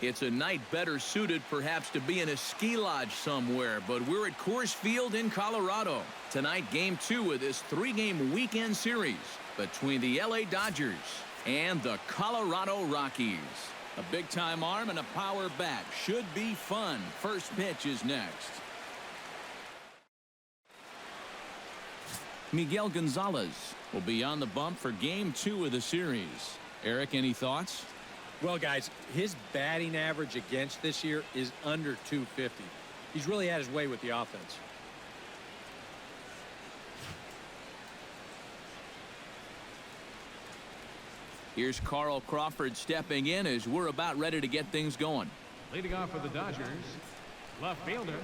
It's a night better suited perhaps to be in a ski lodge somewhere, but we're at Coors Field in Colorado. Tonight, Game 2 of this 3-game weekend series between the LA Dodgers and the Colorado Rockies. A big-time arm and a power bat. Should be fun. First pitch is next. Miguel Gonzalez will be on the bump for Game 2 of the series. Eric, any thoughts? Well, guys, his batting average against this year is under 250. He's really had his way with the offense. Here's Carl Crawford stepping in as we're about ready to get things going. Leading off for the Dodgers, left fielder,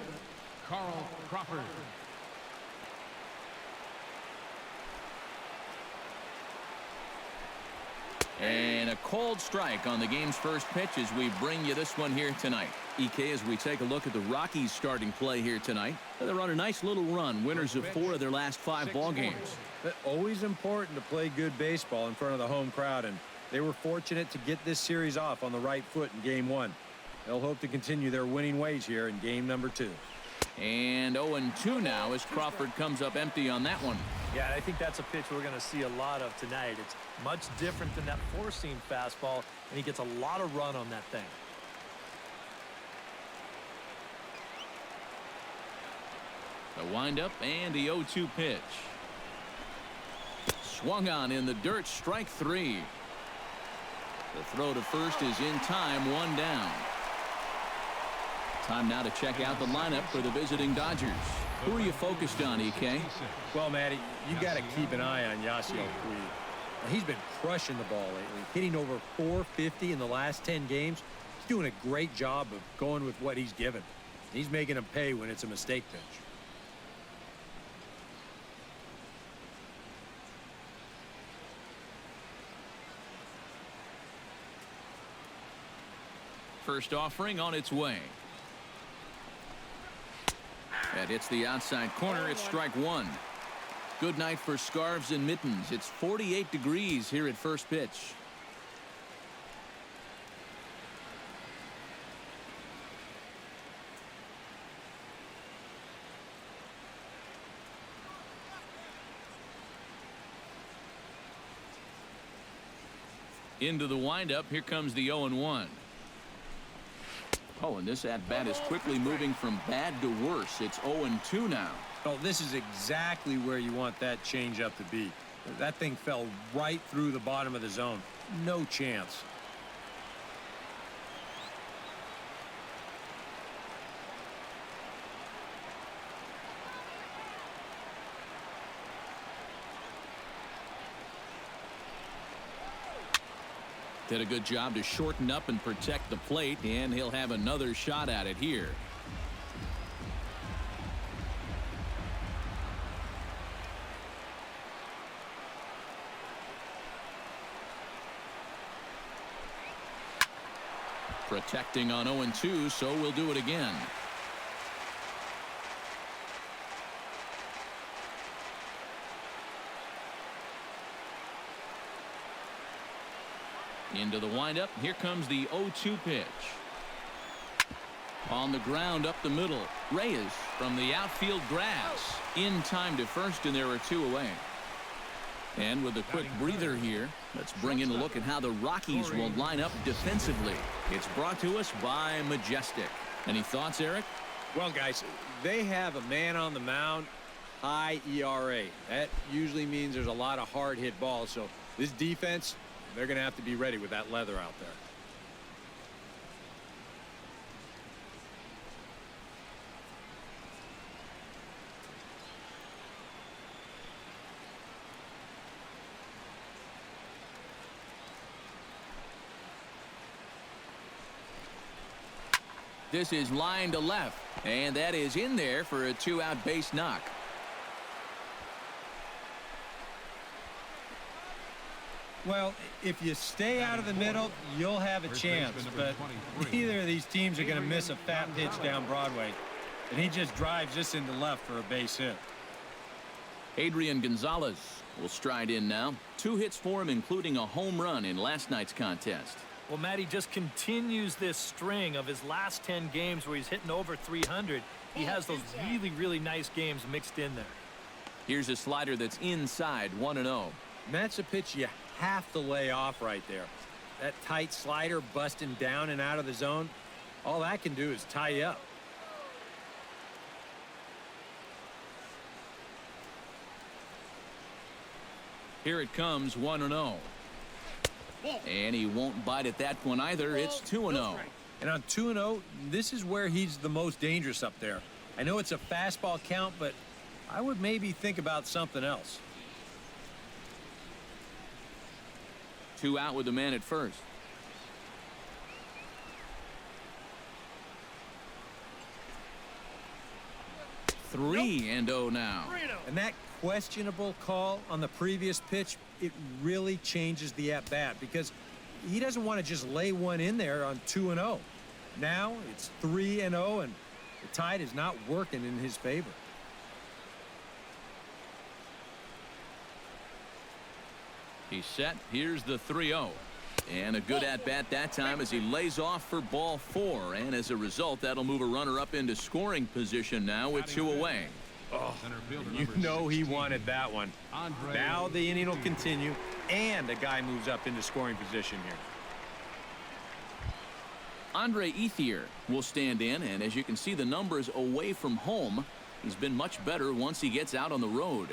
Carl Crawford. And a cold strike on the game's first pitch as we bring you this one here tonight. EK, as we take a look at the Rockies starting play here tonight. They're on a nice little run, winners of 4 of their last 5 ball games. But always important to play good baseball in front of the home crowd, and they were fortunate to get this series off on the right foot in Game 1. They'll hope to continue their winning ways here in Game number 2. And 0-2 now as Crawford comes up empty on that one. Yeah, I think that's a pitch we're going to see a lot of tonight. It's much different than that four-seam fastball, and he gets a lot of run on that thing. The windup and the 0-2 pitch. Swung on in the dirt, strike 3. The throw to first is in time, 1 down. Time now to check out the lineup for the visiting Dodgers. Who are you focused on, EK? Well, Matty, you got to keep an eye on Yasiel Puig. He's been crushing the ball lately, hitting over 450 in the last 10 games. He's doing a great job of going with what he's given. He's making them pay when it's a mistake pitch. First offering on its way. That hits the outside corner. It's strike 1. Good night for scarves and mittens. It's 48 degrees here at first pitch. Into the windup. Here comes the 0-1. Oh, and this at-bat is quickly moving from bad to worse. It's 0-2 now. Oh, this is exactly where you want that changeup to be. That thing fell right through the bottom of the zone. No chance. Did a good job to shorten up and protect the plate, and he'll have another shot at it here. Protecting on 0-2, so we'll do it again. Into the windup. Here comes the 0-2 pitch. On the ground up the middle. Reyes from the outfield grass. In time to first, and there are 2 away. And with a quick breather here, let's bring in a look at how the Rockies will line up defensively. It's brought to us by Majestic. Any thoughts, Eric? Well, guys, they have a man on the mound, high ERA. That usually means there's a lot of hard hit balls. So this defense, they're going to have to be ready with that leather out there. This is line to left, and that is in there for a 2-out base knock. Well, if you stay out of the middle, you'll have a chance, but neither of these teams are going to miss a fat pitch down Broadway, and he just drives this into left for a base hit. Adrian Gonzalez will stride in now. 2 hits for him, including a home run in last night's contest. Well, Matty just continues this string of his last 10 games where he's hitting over 300. He has those really, really nice games mixed in there. Here's a slider that's inside, 1-0. And that's a pitch you have to lay off right there. That tight slider busting down and out of the zone, all that can do is tie you up. Here it comes, 1-0. And he won't bite at that one either. It's 2-0. And on 2-0, this is where he's the most dangerous up there. I know it's a fastball count, but I would maybe think about something else. 2 out with the man at first. 3-0 now. And that questionable call on the previous pitch, it really changes the at-bat because he doesn't want to just lay one in there on 2-0. Now it's 3-0, and the tide is not working in his favor. He's set. Here's the 3-0. And a good at-bat that time as he lays off for ball 4. And as a result, that'll move a runner up into scoring position now with 2 away. Oh, you know he wanted that one. Now the inning will continue, and a guy moves up into scoring position here. Andre Ethier will stand in, and as you can see the numbers away from home, he's been much better once he gets out on the road.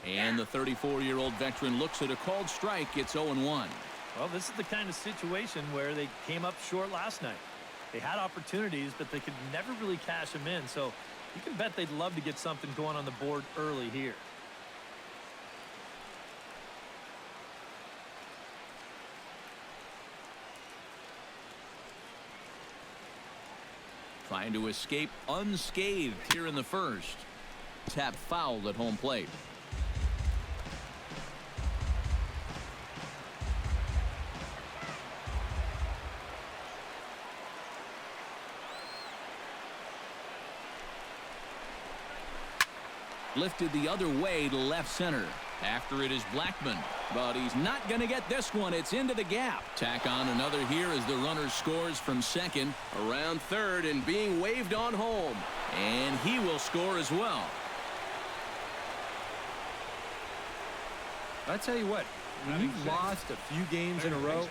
And the 34-year-old veteran looks at a called strike. It's 0-1. Well, this is the kind of situation where they came up short last night. They had opportunities, but they could never really cash them in. So you can bet they'd love to get something going on the board early here. Trying to escape unscathed here in the first. Tap fouled at home plate. Lifted the other way to left center. After it is Blackman, but he's not going to get this one. It's into the gap. Tack on another here as the runner scores from second, around third, and being waved on home. And he will score as well. I tell you what, when you've lost a few games in a row,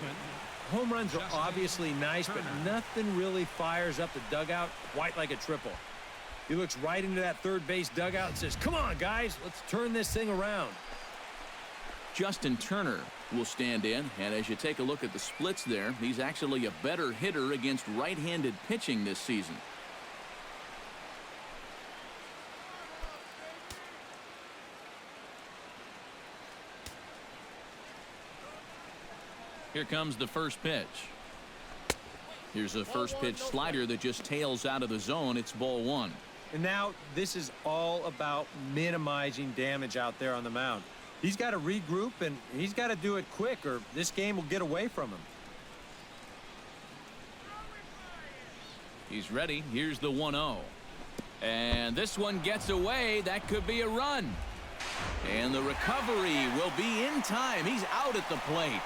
home runs are obviously nice, but nothing really fires up the dugout quite like a triple. He looks right into that third base dugout and says, "Come on, guys, let's turn this thing around." Justin Turner will stand in, and as you take a look at the splits there, he's actually a better hitter against right-handed pitching this season. Here comes the first pitch. Here's a first pitch slider that just tails out of the zone. It's ball 1. And now this is all about minimizing damage out there on the mound. He's got to regroup, and he's got to do it quick, or this game will get away from him. He's ready. Here's the 1-0. And this one gets away. That could be a run. And the recovery will be in time. He's out at the plate.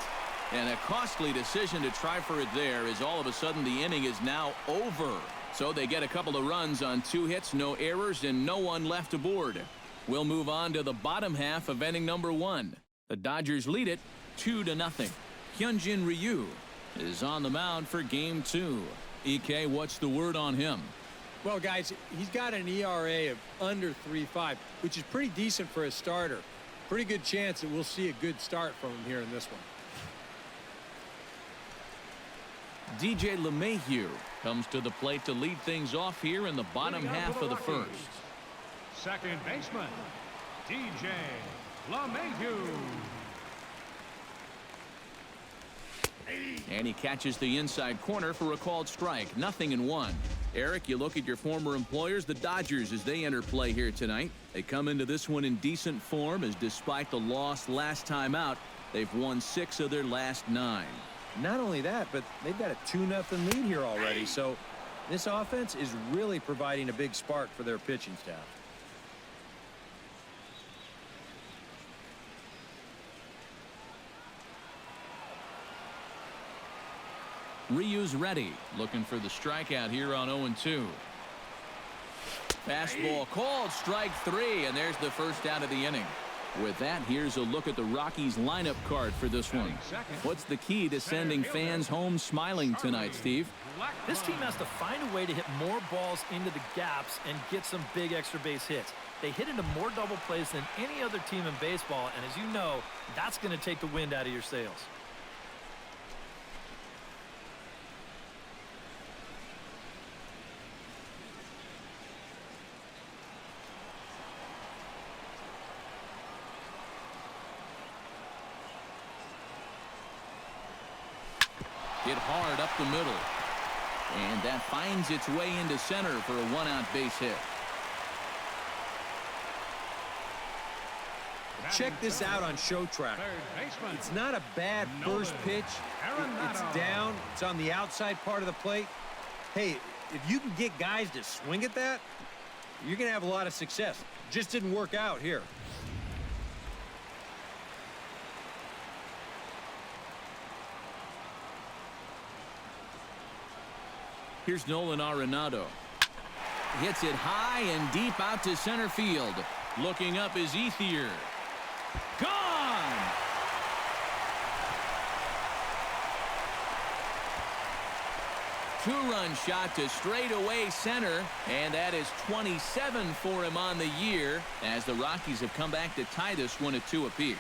And a costly decision to try for it there, as all of a sudden the inning is now over. So they get a couple of runs on 2 hits, no errors, and no one left aboard. We'll move on to the bottom half of inning number 1. The Dodgers lead it 2-0. Hyunjin Ryu is on the mound for game 2. EK, what's the word on him? Well, guys, he's got an ERA of under 3.5, which is pretty decent for a starter. Pretty good chance that we'll see a good start from him here in this one. DJ LeMahieu comes to the plate to lead things off here in the bottom half of the first. Second baseman, DJ LeMahieu. And he catches the inside corner for a called strike. 0-1. Eric, you look at your former employers, the Dodgers, as they enter play here tonight. They come into this one in decent form, as despite the loss last time out, they've won 6 of their last 9. Not only that, but they've got a 2-0 lead here already, so This offense is really providing a big spark for their pitching staff. Ryu's ready, looking for the strikeout here on 0-2. Fastball called, strike 3, and there's the first out of the inning. With that, here's a look at the Rockies lineup card for this one. What's the key to sending fans home smiling tonight, Steve? This team has to find a way to hit more balls into the gaps and get some big extra base hits. They hit into more double plays than any other team in baseball, and as you know, that's going to take the wind out of your sails. Hit hard up the middle. And that finds its way into center for a one-out base hit. Check this out on Show Track. It's not a bad first pitch. It's down. It's on the outside part of the plate. Hey, if you can get guys to swing at that, you're going to have a lot of success. Just didn't work out here. Here's Nolan Arenado. Hits it high and deep out to center field. Looking up is Ethier. Gone! Two-run shot to straightaway center, and that is 27 for him on the year as the Rockies have come back to tie this one at 2 apiece.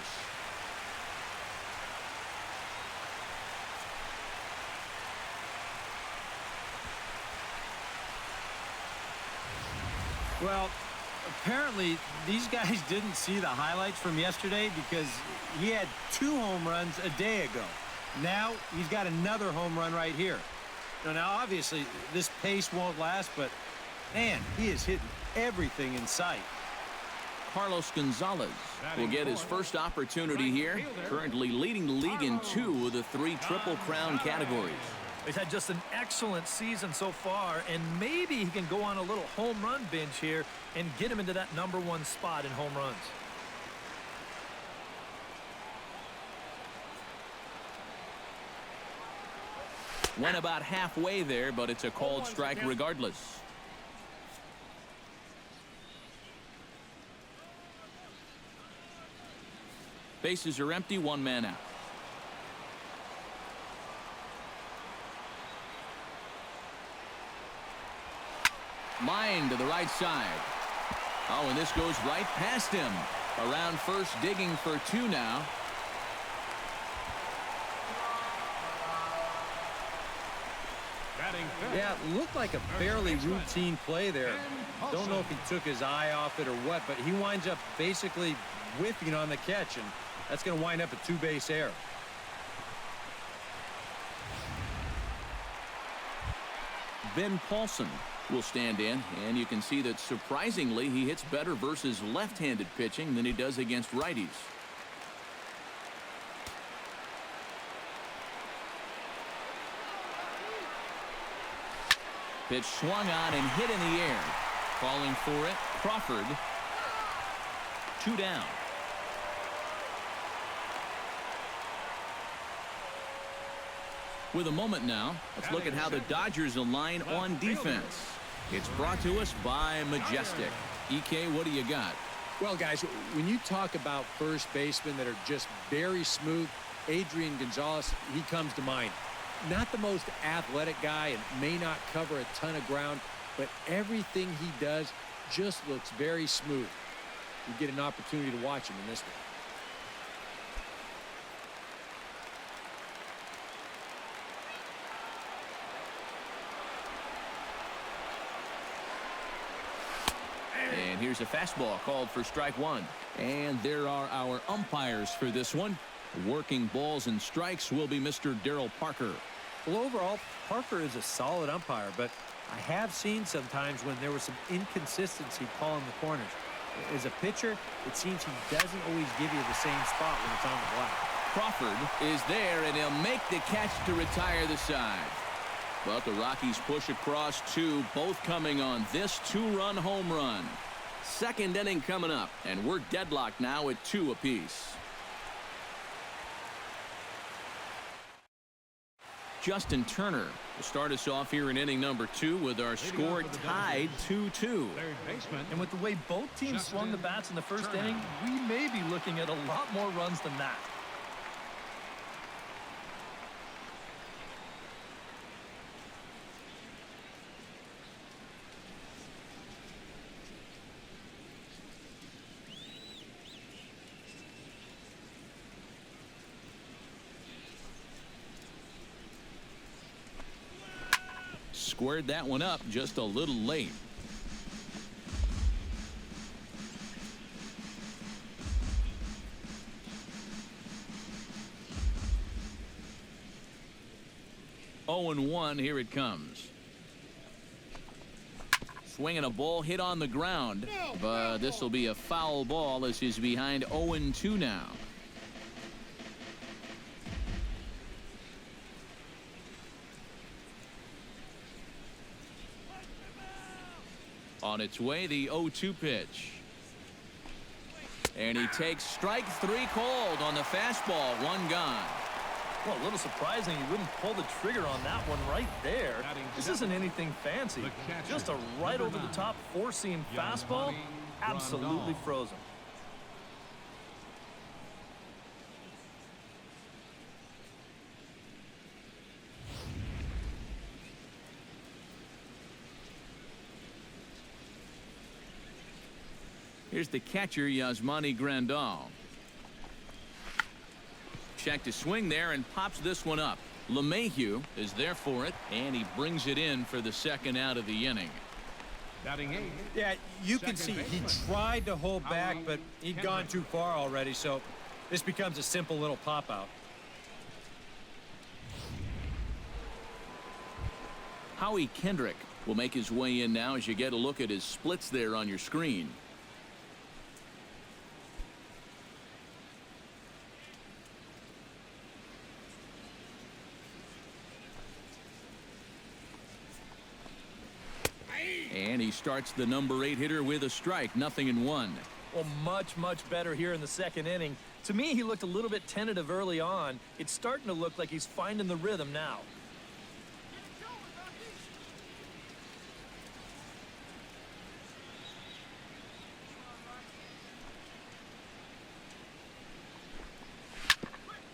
Well, apparently these guys didn't see the highlights from yesterday because he had 2 home runs a day ago. Now he's got another home run right here. Now obviously this pace won't last, but man, he is hitting everything in sight. Carlos Gonzalez will get his first opportunity here, currently leading the league in 2 of the 3 Triple Crown categories. He's had just an excellent season so far, and maybe he can go on a little home run binge here and get him into that #1 spot in home runs. Went about halfway there, but it's a called strike regardless. Bases are empty, 1 man out. Line to the right side. Oh, and this goes right past him. Around first, digging for 2 now. Yeah, it looked like a fairly routine play there. Don't know if he took his eye off it or what, but he winds up basically whiffing on the catch, and that's going to wind up a 2-base error. Ben Paulson will stand in, and you can see that surprisingly he hits better versus left-handed pitching than he does against righties. Pitch swung on and hit in the air. Calling for it, Crawford. 2 down. With a moment now, let's look at how the Dodgers align on defense. It's brought to us by Majestic. EK, what do you got? Well, guys, when you talk about first basemen that are just very smooth, Adrian Gonzalez, he comes to mind. Not the most athletic guy and may not cover a ton of ground, but everything he does just looks very smooth. You get an opportunity to watch him in this one. And here's a fastball called for strike 1. And there are our umpires for this one. Working balls and strikes will be Mr. Darryl Parker. Well, overall, Parker is a solid umpire, but I have seen sometimes when there was some inconsistency calling the corners. As a pitcher, it seems he doesn't always give you the same spot when it's on the block. Crawford is there, and he'll make the catch to retire the side. But the Rockies push across 2, both coming on this 2-run home run. Second inning coming up, and we're deadlocked now at 2 apiece. Justin Turner will start us off here in inning number 2 with our score tied 2-2. Third baseman. And with the way both teams swung the bats in the first inning, we may be looking at a lot more runs than that. Squared that one up just a little late. Oh and 1, here it comes. Swinging a ball hit on the ground, but this will be a foul ball as he's behind 0 and 2 now. On its way, the 0-2 pitch. And he takes strike 3 called on the fastball. 1 gone. Well, a little surprising he wouldn't pull the trigger on that one right there. This isn't anything fancy. Just a right over the top 4-seam fastball. Absolutely frozen. Here's the catcher, Yasmani Grandal. Check to swing there and pops this one up. LeMahieu is there for it, and he brings it in for the second out of the inning. Batting 8. Yeah, you can see he tried to hold back, but he'd gone too far already, so this becomes a simple little pop-out. Howie Kendrick will make his way in now as you get a look at his splits there on your screen. And he starts the number 8 hitter with a strike. 0-1. Well, much better here in the second inning. To me, he looked a little bit tentative early on. It's starting to look like he's finding the rhythm now.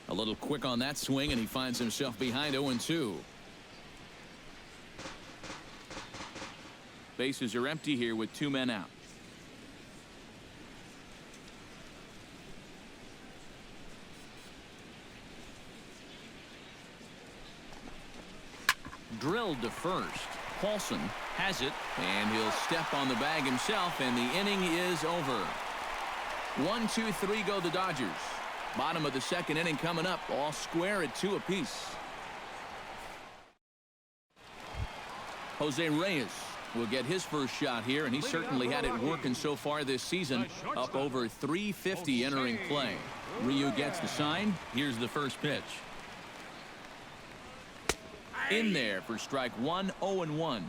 A little quick on that swing, and he finds himself behind 0-2. Bases are empty here with 2 men out. Drilled to first. Paulson has it, and he'll step on the bag himself, and the inning is over. 1, 2, 3 go the Dodgers. Bottom of the second inning coming up, all square at 2 apiece. Jose Reyes will get his first shot here, and he certainly had it working so far this season. Up over 350 entering play. Ryu gets the sign. Here's the first pitch. In there for strike 1, 0-1.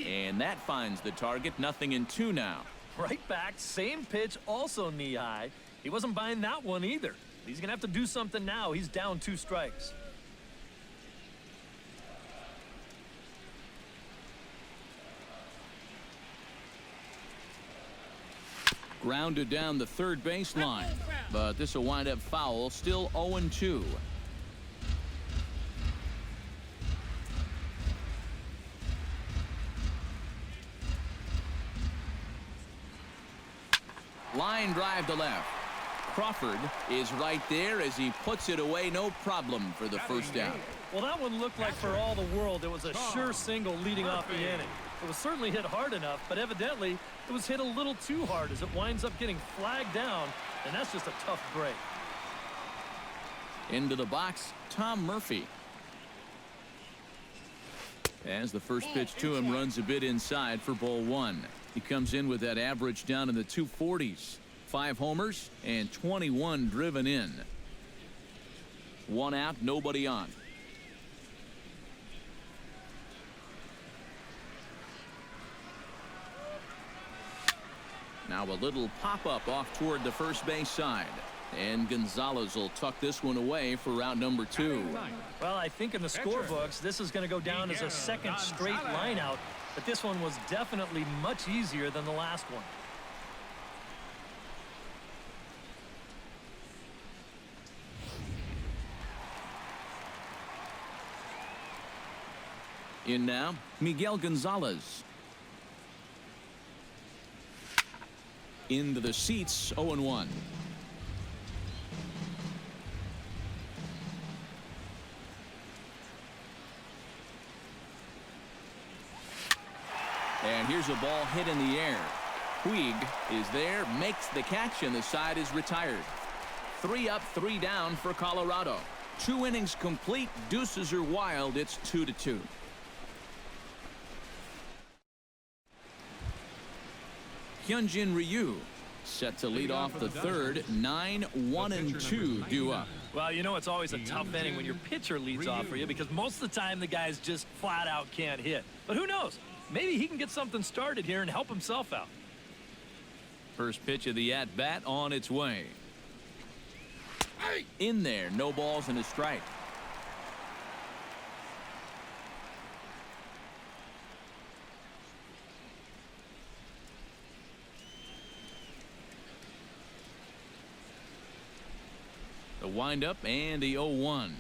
And that finds the target. 0-2 now. Right back, same pitch, also knee high. He wasn't buying that one either. He's going to have to do something now. He's down 2 strikes. Grounded down the third baseline, but this will wind up foul. Still 0-2. Line drive to left. Crawford is right there as he puts it away. No problem for the first out. Well, that one looked like for all the world it was a sure single leading off the inning. It was certainly hit hard enough, but evidently it was hit a little too hard as it winds up getting flagged down, and that's just a tough break. Into the box, Tom Murphy. As the first pitch to him runs a bit inside for ball one. He comes in with that average down in the 240s. 5 homers and 21 driven in. 1 out, nobody on. Now a little pop-up off toward the first base side. And Gonzalez will tuck this one away for round number 2. Well, I think in the scorebooks, this is going to go down as a second straight line out. But this one was definitely much easier than the last one. In now, Miguel Gonzalez. Into the seats, 0-1. And here's a ball hit in the air. Puig is there, makes the catch, and the side is retired. 3 up, 3 down for Colorado. 2 innings complete. Deuces are wild. It's 2-2. Hyunjin Ryu set to lead off the third. 9-1-2 due up. Well, you know it's always a tough inning when your pitcher leads off for you because most of the time the guys just flat out can't hit. But who knows? Maybe he can get something started here and help himself out. First pitch of the at-bat on its way. In there, no balls and a strike. The windup and the 0-1.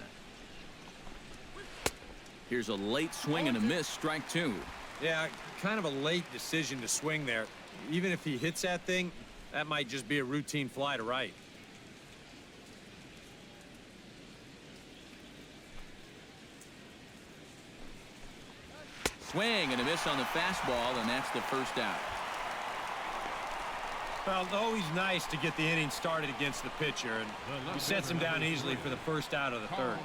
Here's a late swing and a miss, strike 2. Yeah, kind of a late decision to swing there. Even if he hits that thing, that might just be a routine fly to right. Swing and a miss on the fastball, and that's the first out. Well, it's always nice to get the inning started against the pitcher, and he sets him down easily for the first out of the third.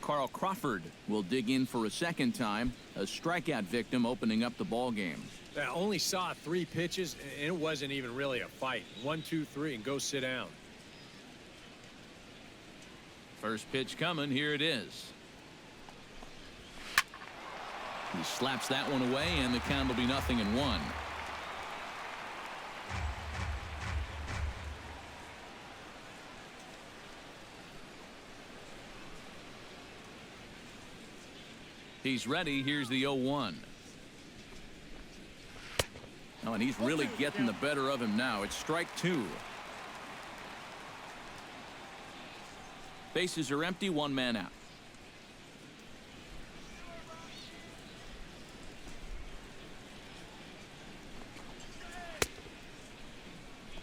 Carl Crawford will dig in for a second time. A strikeout victim opening up the ball game. I only saw 3 pitches, and it wasn't even really a fight. 1, 2, 3, and go sit down. First pitch coming. Here it is. He slaps that one away, and the count will be 0-1. He's ready. Here's the 0-1. Oh, and he's really getting the better of him now. It's strike 2. Bases are empty. 1 man out.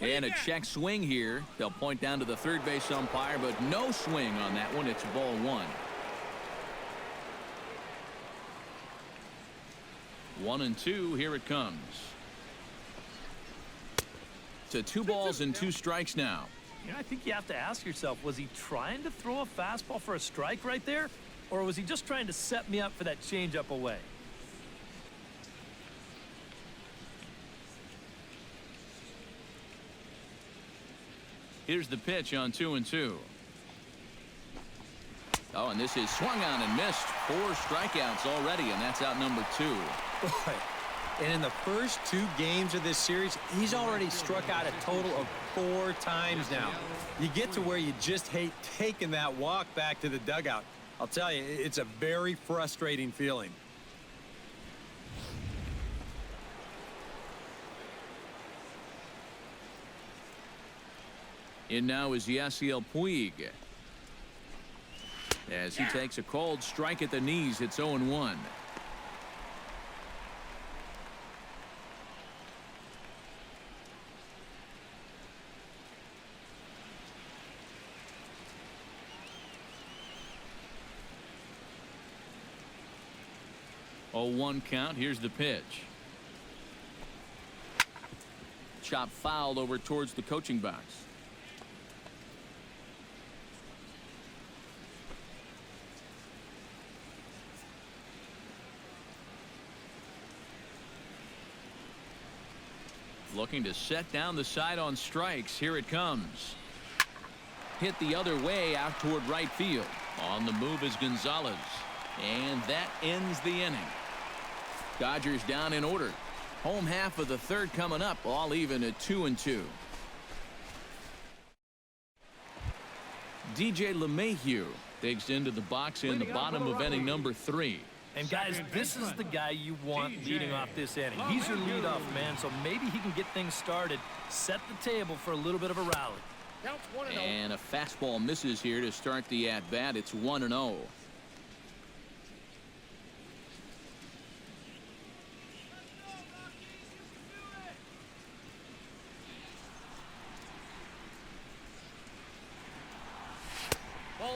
And a check swing here. They'll point down to the third base umpire, but no swing on that one. It's ball 1. 1-2. Here it comes. To 2 balls and 2 strikes now. You know, I think you have to ask yourself, was he trying to throw a fastball for a strike right there? Or was he just trying to set me up for that changeup away? Here's the pitch on 2-2. Oh, and this is swung on and missed. 4 strikeouts already, and that's out number 2. Boy. And in the first 2 games of this series, he's already struck out a total of 4 times now. You get to where you just hate taking that walk back to the dugout. I'll tell you, it's a very frustrating feeling. In now is Yasiel Puig. As he takes a cold strike at the knees, it's 0-1. Oh, 1 count. Here's the pitch. Chop fouled over towards the coaching box. looking to set down the side on strikes. Here it comes. Hit the other way out toward right field. On the move is Gonzalez. And that ends the inning. Dodgers down in order. Home half of the third coming up, all even at 2-2. DJ LeMahieu digs into the box in the bottom of inning number 3. And guys, this is the guy you want leading off this inning. He's your leadoff man, so maybe he can get things started, set the table for a little bit of a rally. And a fastball misses here to start the at-bat. It's 1-0.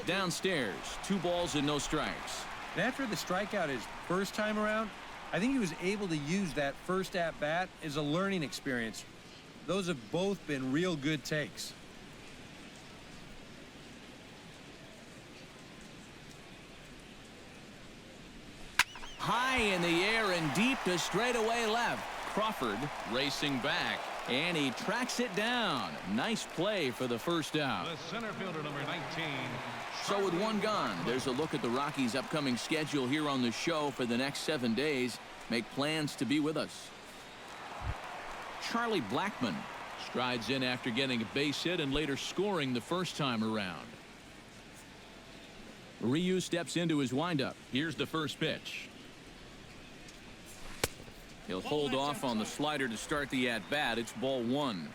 Downstairs, 2 balls and no strikes. And after the strikeout his first time around, I think he was able to use that first at-bat as a learning experience. Those have both been real good takes. High in the air and deep to straightaway left. Crawford racing back, and he tracks it down. Nice play for the first out. The center fielder, number 19. So with 1 gone, there's a look at the Rockies' upcoming schedule here on the show for the next 7 days. Make plans to be with us. Charlie Blackmon strides in after getting a base hit and later scoring the first time around. Ryu steps into his windup. Here's the first pitch. He'll hold off on the slider to start the at-bat. It's ball 1.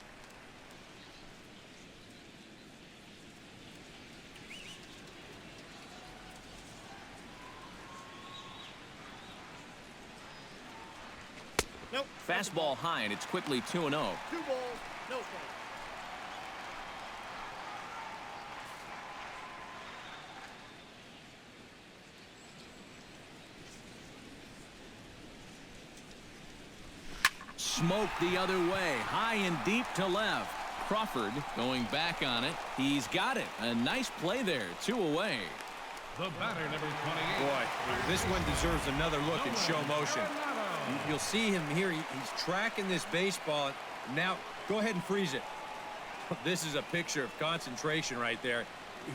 Nope. Fastball high, and it's quickly 2-0. 2 balls, no strikes. Smoke the other way, high and deep to left. Crawford going back on it. He's got it. A nice play there. 2 away. The batter, number 28. Boy, this one deserves another look in show motion. You'll see him here. He's tracking this baseball. Now, go ahead and freeze it. This is a picture of concentration right there.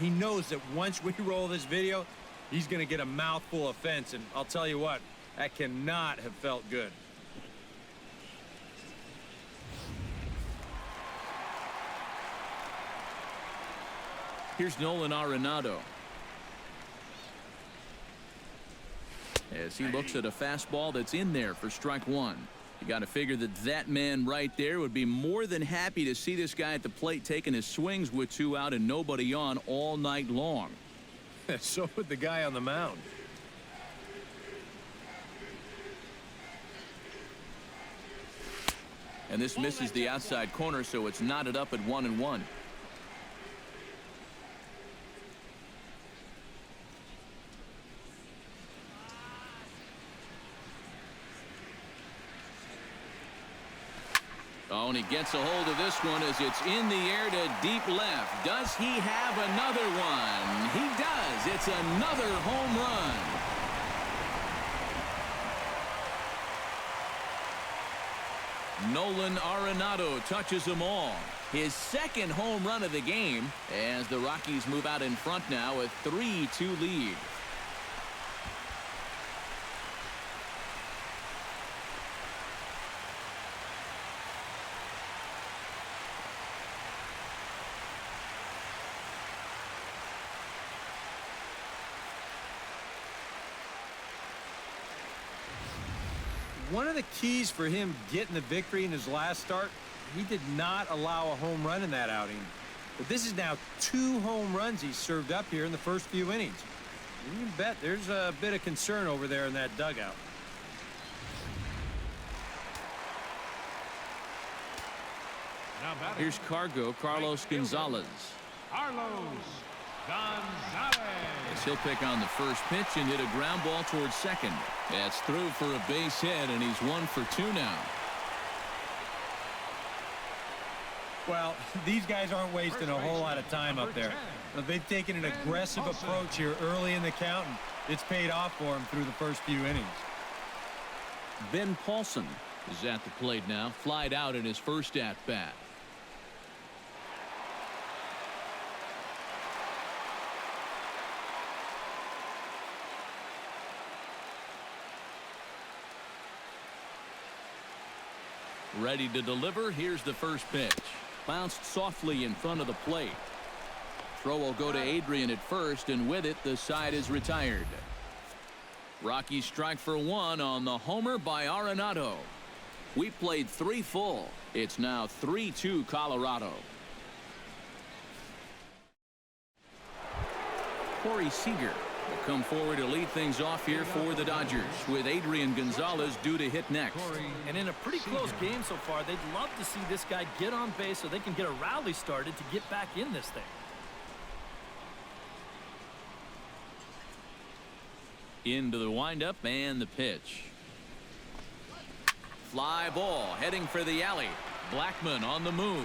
He knows that once we roll this video, he's going to get a mouthful of fence. And I'll tell you what, that cannot have felt good. Here's Nolan Arenado. As he looks at a fastball that's in there for strike 1. You got to figure that that man right there would be more than happy to see this guy at the plate taking his swings with 2 out and nobody on all night long. So would the guy on the mound. And this misses the outside corner, so it's knotted up at 1-1. Oh, and he gets a hold of this one as it's in the air to deep left. Does he have another one? He does. It's another home run. Nolan Arenado touches them all. His second home run of the game as the Rockies move out in front now with 3-2 lead. One of the keys for him getting the victory in his last start, he did not allow a home run in that outing. But this is now 2 home runs he's served up here in the first few innings. You can bet there's a bit of concern over there in that dugout. Here's Carlos Gonzalez. As he'll pick on the first pitch and hit a ground ball towards second. That's through for a base hit, and he's 1 for 2 now. Well, these guys aren't wasting a whole lot of time up there. They've taken an aggressive approach here early in the count, and it's paid off for them through the first few innings. Ben Paulson is at the plate now. Flied out in his first at bat. Ready to deliver. Here's the first pitch. Bounced softly in front of the plate. Throw will go to Adrian at first, and with it, the side is retired. Rockies strike for one on the homer by Arenado. We played 3 full. It's now 3-2 Colorado. Corey Seager will come forward to lead things off here for the Dodgers, with Adrian Gonzalez due to hit next. And in a pretty close game so far, they'd love to see this guy get on base so they can get a rally started to get back in this thing. Into the windup and the pitch. Fly ball heading for the alley. Blackmon on the move,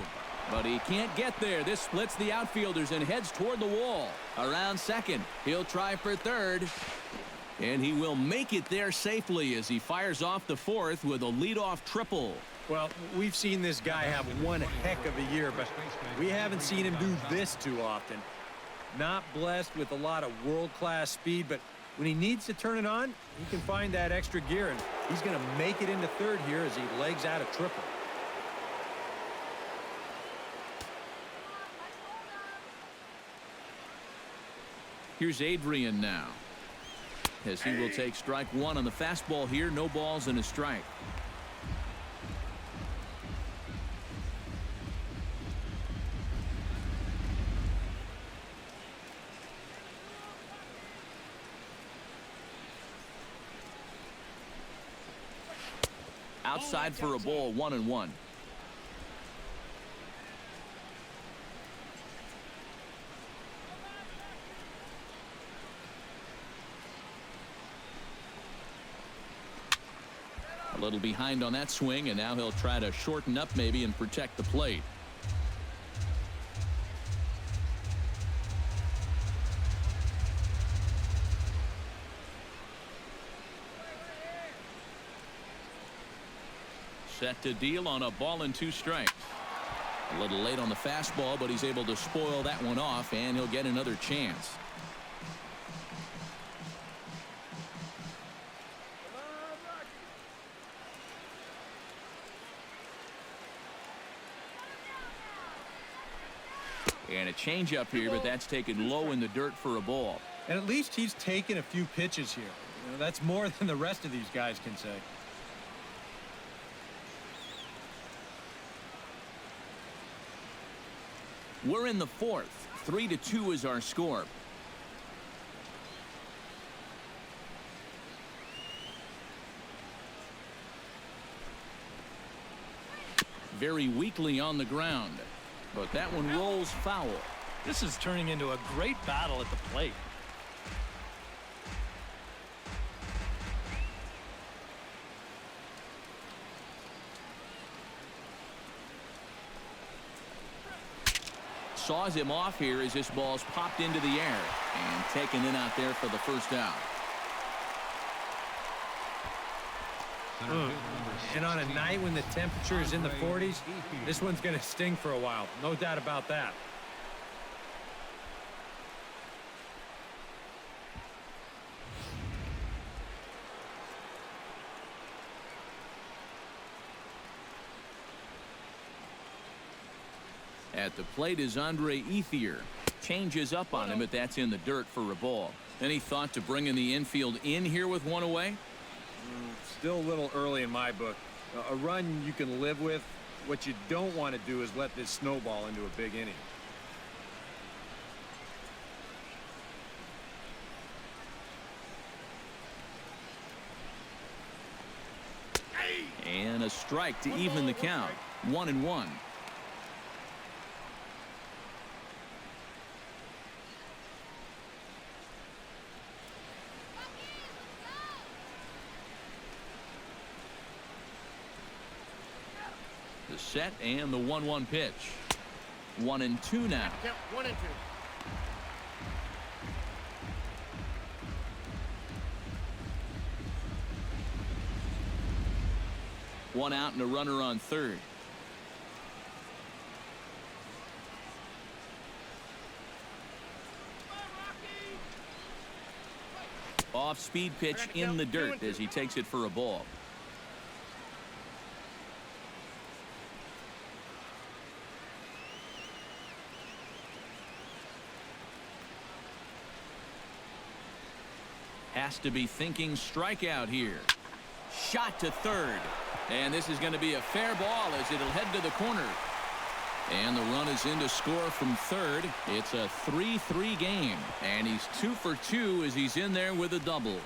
but he can't get there. This splits the outfielders and heads toward the wall. Around second, he'll try for third, and he will make it there safely as he fires off the fourth with a leadoff triple. Well, we've seen this guy have one heck of a year, but we haven't seen him do this too often. Not blessed with a lot of world-class speed, but when he needs to turn it on, he can find that extra gear, and he's going to make it into third here as he legs out a triple. Here's Adrian now, as he will take strike one on the fastball here. No balls and a strike. Outside for a ball, 1-1. A little behind on that swing, and now he'll try to shorten up maybe and protect the plate. Set to deal on a ball and 2 strikes. A little late on the fastball, but he's able to spoil that one off, and he'll get another chance. And a changeup here, but that's taken low in the dirt for a ball. And at least he's taken a few pitches here. You know, that's more than the rest of these guys can say. We're in the fourth. 3-2 is our score. Very weakly on the ground, but that one rolls foul. This is turning into a great battle at the plate. Saws him off here as this ball's popped into the air and taken in out there for the first out. And on a night when the temperature is in the 40s, this one's going to sting for a while. No doubt about that. At the plate is Andre Ethier. Changes up on him, but that's in the dirt for a ball. Any thought to bringing the infield in here with one away? Still a little early in my book. A run you can live with. What you don't want to do is let this snowball into a big inning. And a strike to even the count. 1-1. The set and the 1-1 pitch. 1-2 now. Count 1-2. One out and a runner on third. Off-speed pitch in the dirt as he takes it for a ball. Has to be thinking strikeout here. Shot to third. And this is going to be a fair ball as it'll head to the corner. And the run is in to score from third. It's a 3-3 game. And he's 2 for 2 as he's in there with a double.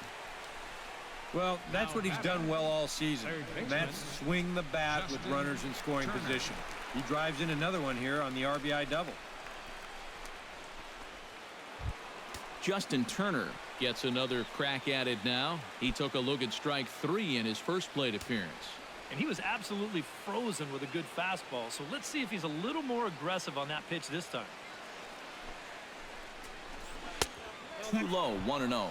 Well, that's what he's done well all season. That's swing the bat with runners in scoring position. He drives in another one here on the RBI double. Justin Turner gets another crack at it now. He took a look at strike 3 in his first plate appearance. And he was absolutely frozen with a good fastball. So let's see if he's a little more aggressive on that pitch this time. Too low, 1-0.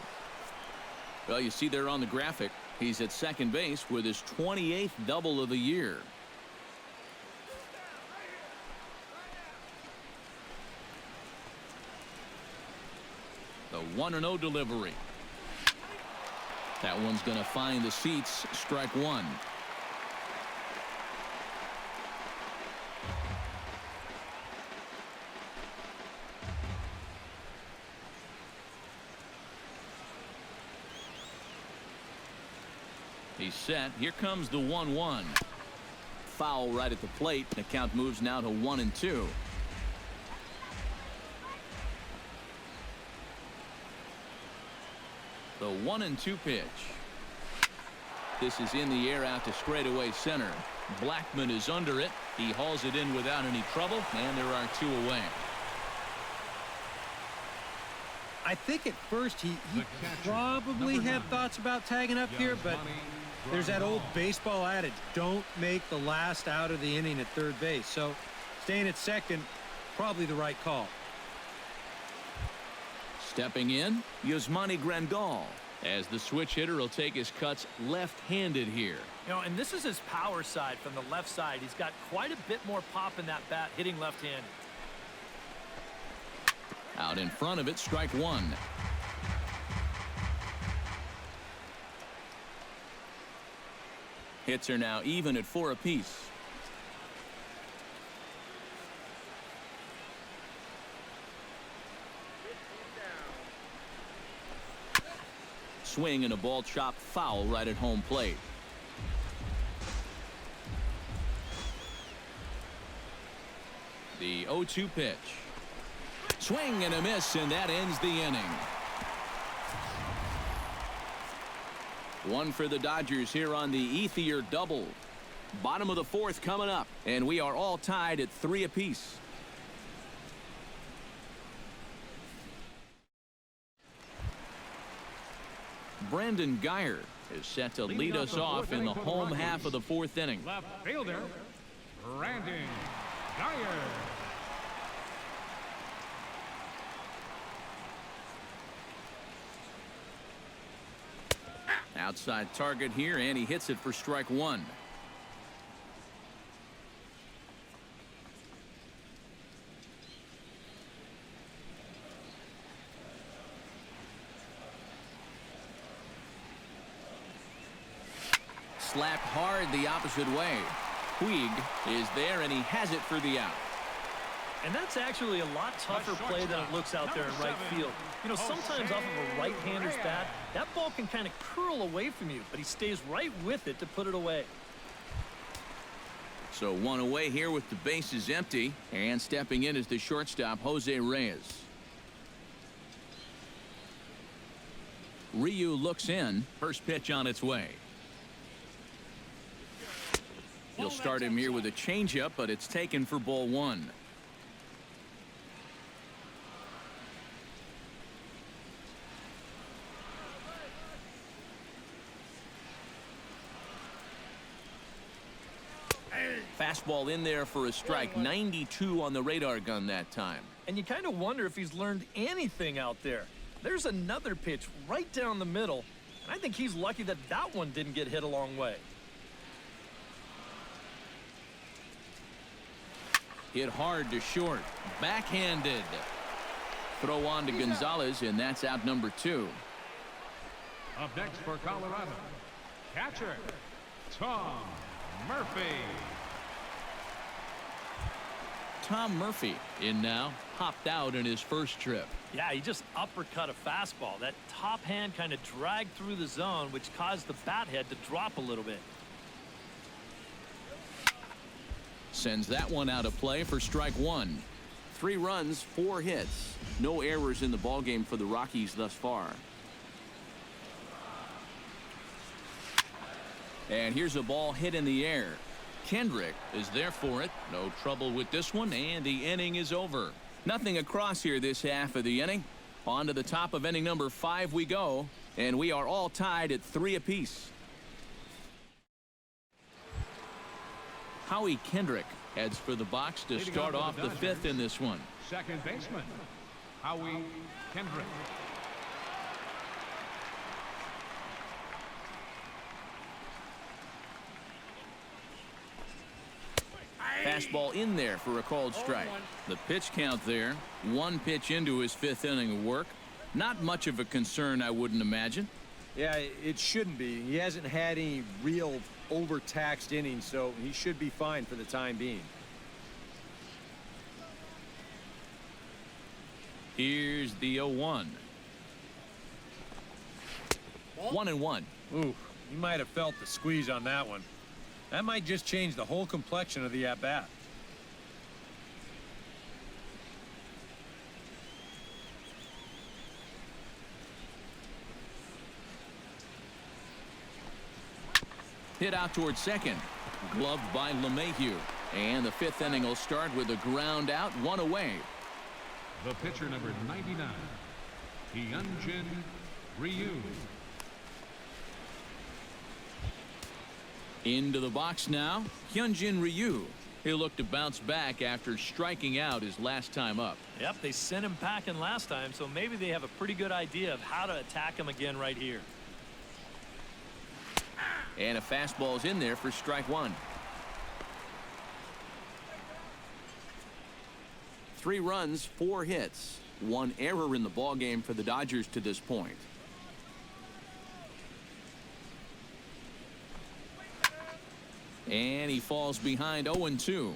Well, you see there on the graphic, he's at second base with his 28th double of the year. The 1-0 delivery. That one's going to find the seats. Strike one. He's set. Here comes the 1-1. Foul right at the plate. The count moves now to 1-2. The 1-2 pitch. This is in the air out to straightaway center. Blackman is under it. He hauls it in without any trouble, and there are 2 away. I think at first he probably had thoughts about tagging up here, but there's that old baseball adage, don't make the last out of the inning at third base. So staying at second, probably the right call. Stepping in, Yasmani Grandal, as the switch hitter will take his cuts left-handed here. You know, and this is his power side from the left side. He's got quite a bit more pop in that bat hitting left-handed. Out in front of it, strike one. Hits are now even at 4 apiece. Swing and a ball chopped foul right at home plate. The 0-2 pitch. Swing and a miss, and that ends the inning. One for the Dodgers here on the Ethier double. Bottom of the 4th coming up, and we are all tied at 3 apiece. Brandon Geyer is set to lead us off in the home half of the 4th inning. Left fielder, Brandon Geyer. Outside target here, and he hits it for strike one. Slapped hard the opposite way. Puig is there, and he has it for the out. And that's actually a lot tougher play than it looks out there in right field. You know, sometimes off of a right-hander's bat, that ball can kind of curl away from you, but he stays right with it to put it away. So one away here with the bases empty, and stepping in is the shortstop, Jose Reyes. Ryu looks in. First pitch on its way. He'll start him here with a changeup, but it's taken for ball one. Fastball in there for a strike. 92 on the radar gun that time. And you kind of wonder if he's learned anything out there. There's another pitch right down the middle, and I think he's lucky that that one didn't get hit a long way. Hit hard to short. Backhanded. Throw on to Gonzalez, and that's out number 2. Up next for Colorado, catcher, Tom Murphy. Tom Murphy in now. Hopped out in his first trip. Yeah, he just uppercut a fastball. That top hand kind of dragged through the zone, which caused the bat head to drop a little bit. Sends that one out of play for strike 1. 3 runs, 4 hits. No errors in the ballgame for the Rockies thus far. And here's a ball hit in the air. Kendrick is there for it. No trouble with this one, and the inning is over. Nothing across here this half of the inning. On to the top of inning number 5 we go, and we are all tied at 3 apiece. Howie Kendrick heads for the box to start off the 5th in this one. Second baseman, Howie Kendrick. Fastball in there for a called strike. The pitch count there. 1 pitch into his 5th inning of work. Not much of a concern, I wouldn't imagine. Yeah, it shouldn't be. He hasn't had any real overtaxed innings, so he should be fine for the time being. Here's the 0-1. 1-1. Ooh, you might have felt the squeeze on that one. That might just change the whole complexion of the at-bat. Hit out towards second. Gloved by LeMahieu. And the 5th inning will start with a ground out, 1 away. The pitcher, number 99, Hyunjin Ryu. Into the box now, Hyunjin Ryu. He'll look to bounce back after striking out his last time up. Yep, they sent him packing last time, so maybe they have a pretty good idea of how to attack him again right here. And a fastball's in there for strike 1. 3 runs, 4 hits. 1 error in the ballgame for the Dodgers to this point. And he falls behind 0-2.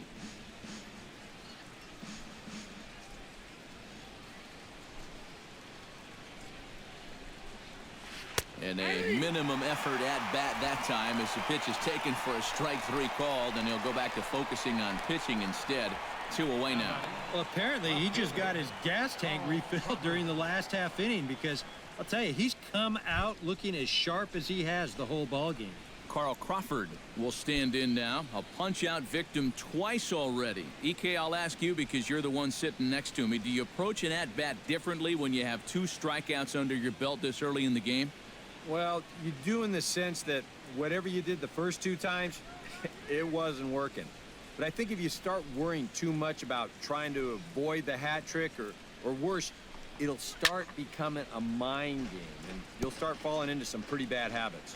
And a minimum effort at bat that time as the pitch is taken for a strike 3 called, and he'll go back to focusing on pitching instead. 2 away now. Well, apparently he just got his gas tank refilled during the last half inning, because I'll tell you, he's come out looking as sharp as he has the whole ball game. Carl Crawford will stand in now. A punch-out victim twice already. EK, I'll ask you because you're the one sitting next to me. Do you approach an at-bat differently when you have 2 strikeouts under your belt this early in the game? Well, you do in the sense that whatever you did the first 2 times, it wasn't working. But I think if you start worrying too much about trying to avoid the hat trick or worse, it'll start becoming a mind game, and you'll start falling into some pretty bad habits.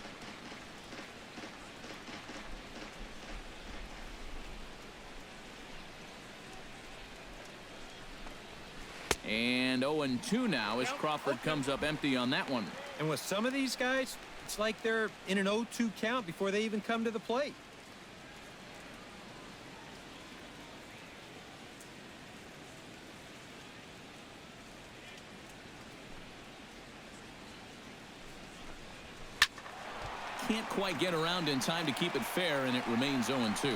And 0-2 now as Crawford comes up empty on that one. And with some of these guys, it's like they're in an 0-2 count before they even come to the plate. Can't quite get around in time to keep it fair, and it remains 0-2.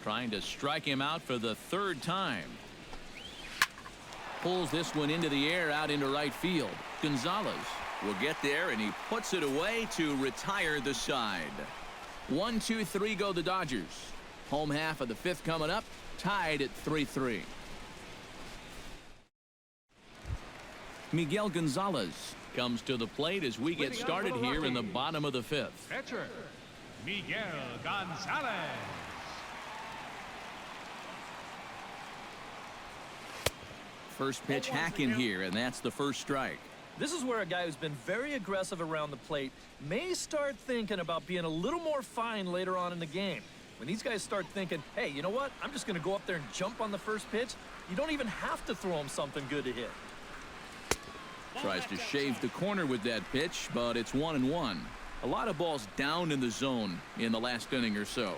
Trying to strike him out for the 3rd time. Pulls this one into the air out into right field. Gonzalez will get there, and he puts it away to retire the side. 1, 2, 3 go the Dodgers. Home half of the 5th coming up, tied at 3-3. Miguel Gonzalez comes to the plate as we get started here in the bottom of the 5th. Pitcher, Miguel Gonzalez. First pitch hack in here, and that's the first strike. This is where a guy who's been very aggressive around the plate may start thinking about being a little more fine later on in the game. When these guys start thinking, hey, you know what? I'm just going to go up there and jump on the first pitch. You don't even have to throw him something good to hit. Tries to shave the corner with that pitch, but it's 1-1. A lot of balls down in the zone in the last inning or so.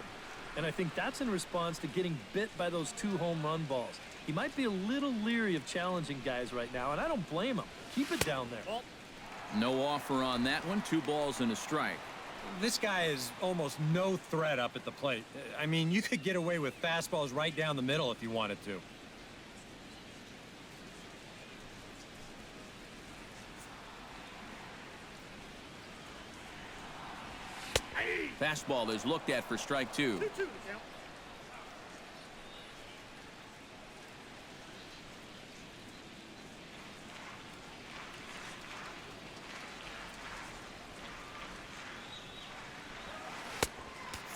And I think that's in response to getting bit by those 2 home run balls. He might be a little leery of challenging guys right now, and I don't blame him. Keep it down there. No offer on that one. 2 balls and a strike. This guy is almost no threat up at the plate. I mean, you could get away with fastballs right down the middle if you wanted to. Fastball is looked at for strike 2. 2-2 the count.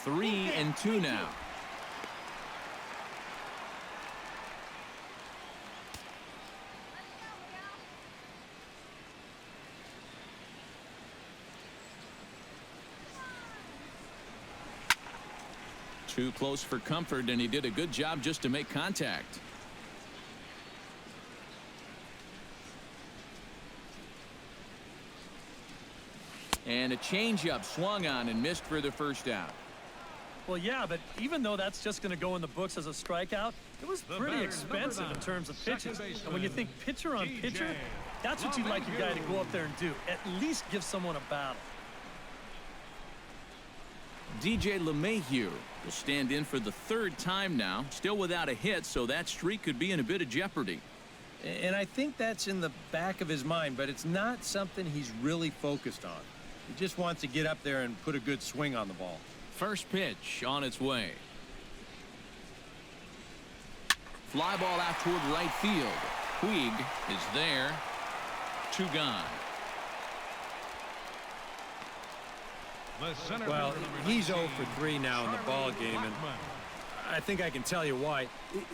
Three and 2 now. Too close for comfort, and he did a good job just to make contact. And a changeup swung on and missed for the first out. Well, yeah, but even though that's just going to go in the books as a strikeout, it was pretty expensive in terms of pitches. And when you think pitcher on pitcher, that's what you'd like your guy to go up there and do. At least give someone a battle. DJ LeMahieu will stand in for the 3rd time now, still without a hit, so that streak could be in a bit of jeopardy. And I think that's in the back of his mind, but it's not something he's really focused on. He just wants to get up there and put a good swing on the ball. First pitch on its way. Fly ball out toward right field. Puig is there. 2 gone. Well, he's 0 for 3 now in the ball game, and I think I can tell you why.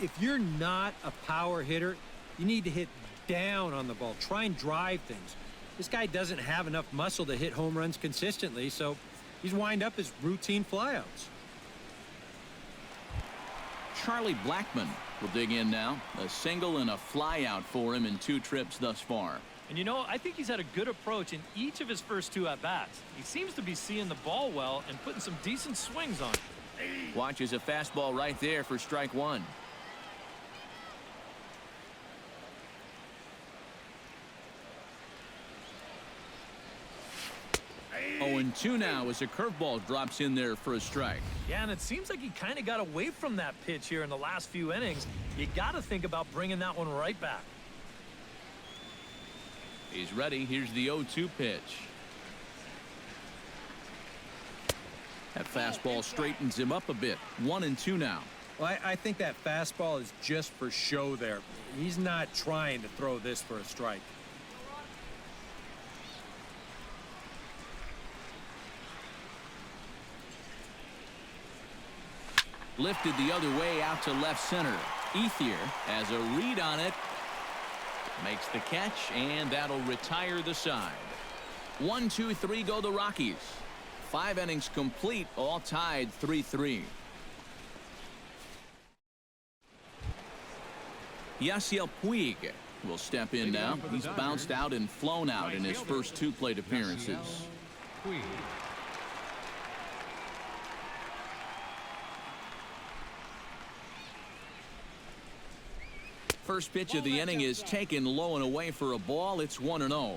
If you're not a power hitter, you need to hit down on the ball. Try and drive things. This guy doesn't have enough muscle to hit home runs consistently, so he's wind up his routine flyouts. Charlie Blackmon will dig in now. A single and a flyout for him in 2 trips thus far. And you know, I think he's had a good approach in each of his first 2 at-bats. He seems to be seeing the ball well and putting some decent swings on it. Watches a fastball right there for strike 1. 0-2 now as a curveball drops in there for a strike. Yeah, and it seems like he kind of got away from that pitch here in the last few innings. You got to think about bringing that one right back. He's ready. Here's the 0-2 pitch. That fastball straightens him up a bit. 1-2 now. Well, I think that fastball is just for show there. He's not trying to throw this for a strike. Lifted the other way out to left center. Ethier has a read on it. Makes the catch, and that'll retire the side. 1, 2, 3 go the Rockies. 5 innings complete, all tied 3-3. Yasiel Puig will step in now. He's bounced out and flown out in his first 2 plate appearances. First pitch of the inning is taken low and away for a ball. It's 1-0.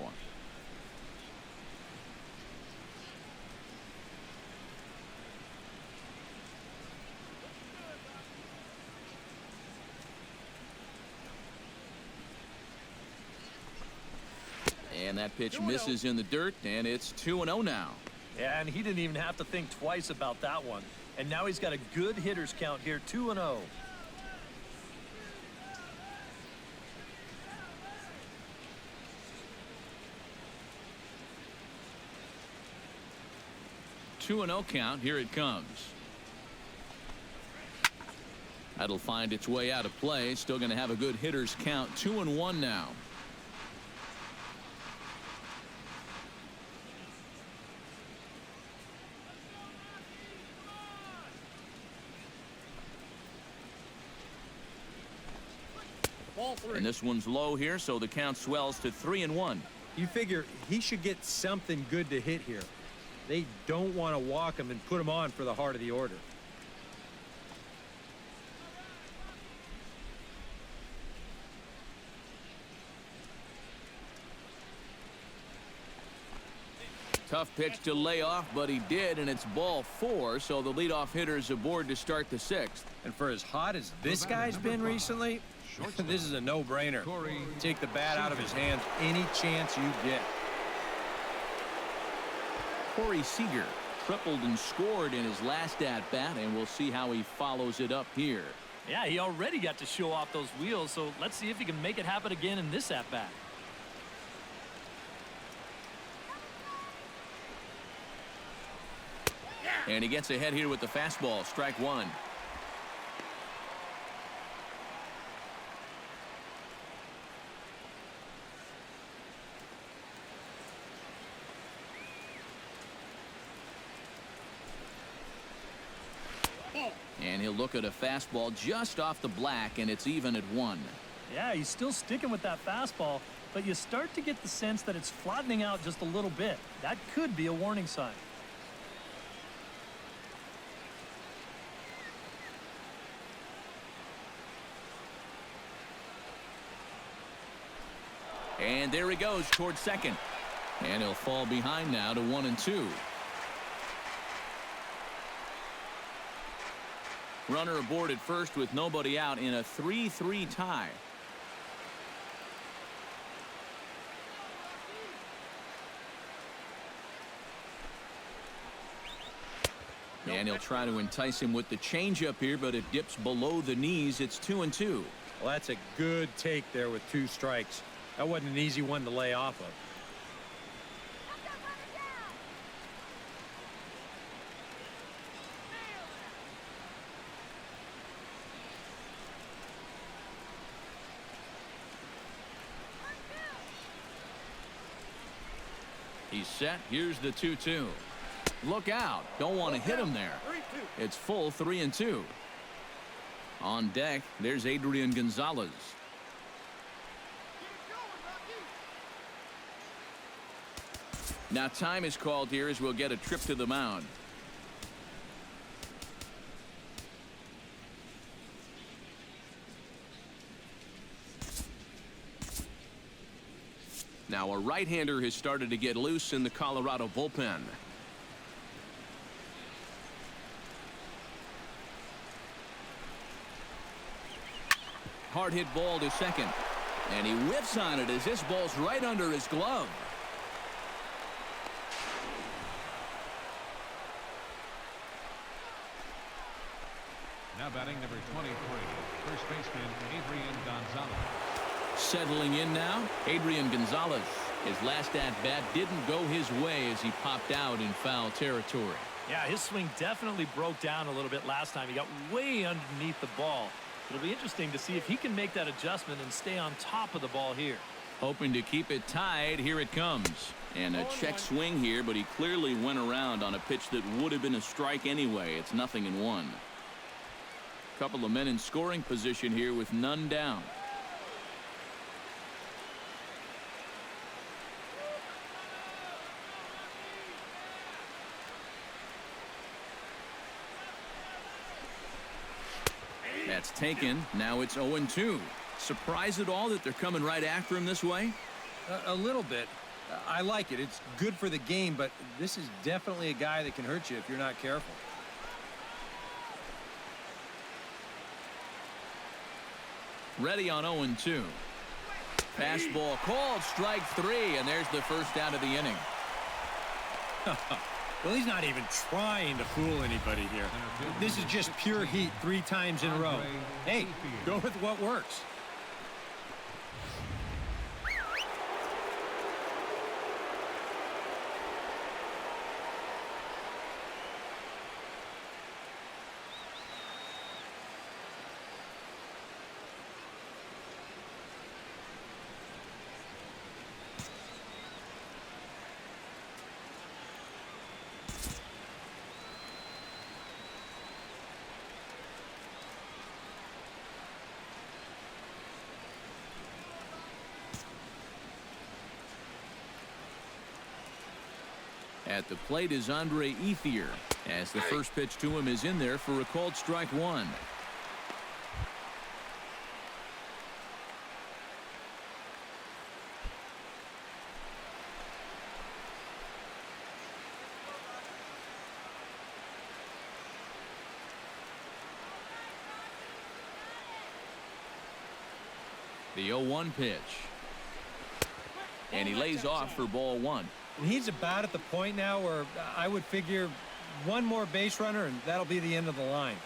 And that pitch misses in the dirt, and it's 2-0 now. Yeah, and he didn't even have to think twice about that one. And now he's got a good hitters count here, 2-0. Two and 0 count. Here it comes. That'll find its way out of play. Still going to have a good hitters count. 2-1 now. Ball 3. And this one's low here, so the count swells to 3-1. You figure he should get something good to hit here. They don't want to walk him and put him on for the heart of the order. Tough pitch to lay off, but he did, and it's ball 4, so the leadoff hitter is aboard to start the 6th. And for as hot as this guy's been recently, this is a no-brainer. Take the bat out of his hands any chance you get. Corey Seager tripled and scored in his last at-bat, and we'll see how he follows it up here. Yeah, he already got to show off those wheels, so let's see if he can make it happen again in this at-bat. And he gets ahead here with the fastball, strike 1. And he'll look at a fastball just off the black, and it's even at 1. Yeah, he's still sticking with that fastball, but you start to get the sense that it's flattening out just a little bit. That could be a warning sign. And there he goes towards second. And he'll fall behind now to 1-2. Runner aboard at first with nobody out in a 3-3 tie. And he'll try to entice him with the changeup here, but it dips below the knees. It's 2-2. Well, that's a good take there with 2 strikes. That wasn't an easy one to lay off of. He's set. Here's the 2-2. Look out. Don't want to hit him there. 3-2. It's full 3-2. On deck, there's Adrian Gonzalez. Now time is called here as we'll get a trip to the mound. Now a right-hander has started to get loose in the Colorado bullpen. Hard hit ball to second. And he whiffs on it as this ball's right under his glove. Now batting number 23, first baseman Adrian Gonzalez. Settling in now, Adrian Gonzalez. His last at-bat didn't go his way as he popped out in foul territory. Yeah, his swing definitely broke down a little bit last time. He got way underneath the ball. It'll be interesting to see if he can make that adjustment and stay on top of the ball here. Hoping to keep it tied. Here it comes. And a check swing here, but he clearly went around on a pitch that would have been a strike anyway. It's 0-1. Couple of men in scoring position here with none down. That's taken. Now it's 0-2. Surprised at all that they're coming right after him this way? A little bit. I like it. It's good for the game, but this is definitely a guy that can hurt you if you're not careful. Ready on 0-2. Fastball called, strike 3, and there's the first out of the inning. Well, he's not even trying to fool anybody here. This is just pure heat 3 times in a row. Hey, go with what works. At the plate is Andre Ethier, as the first pitch to him is in there for a called strike one. The 0-1 pitch. And he lays off for ball one. And he's about at the point now where I would figure one more base runner and that'll be the end of the line.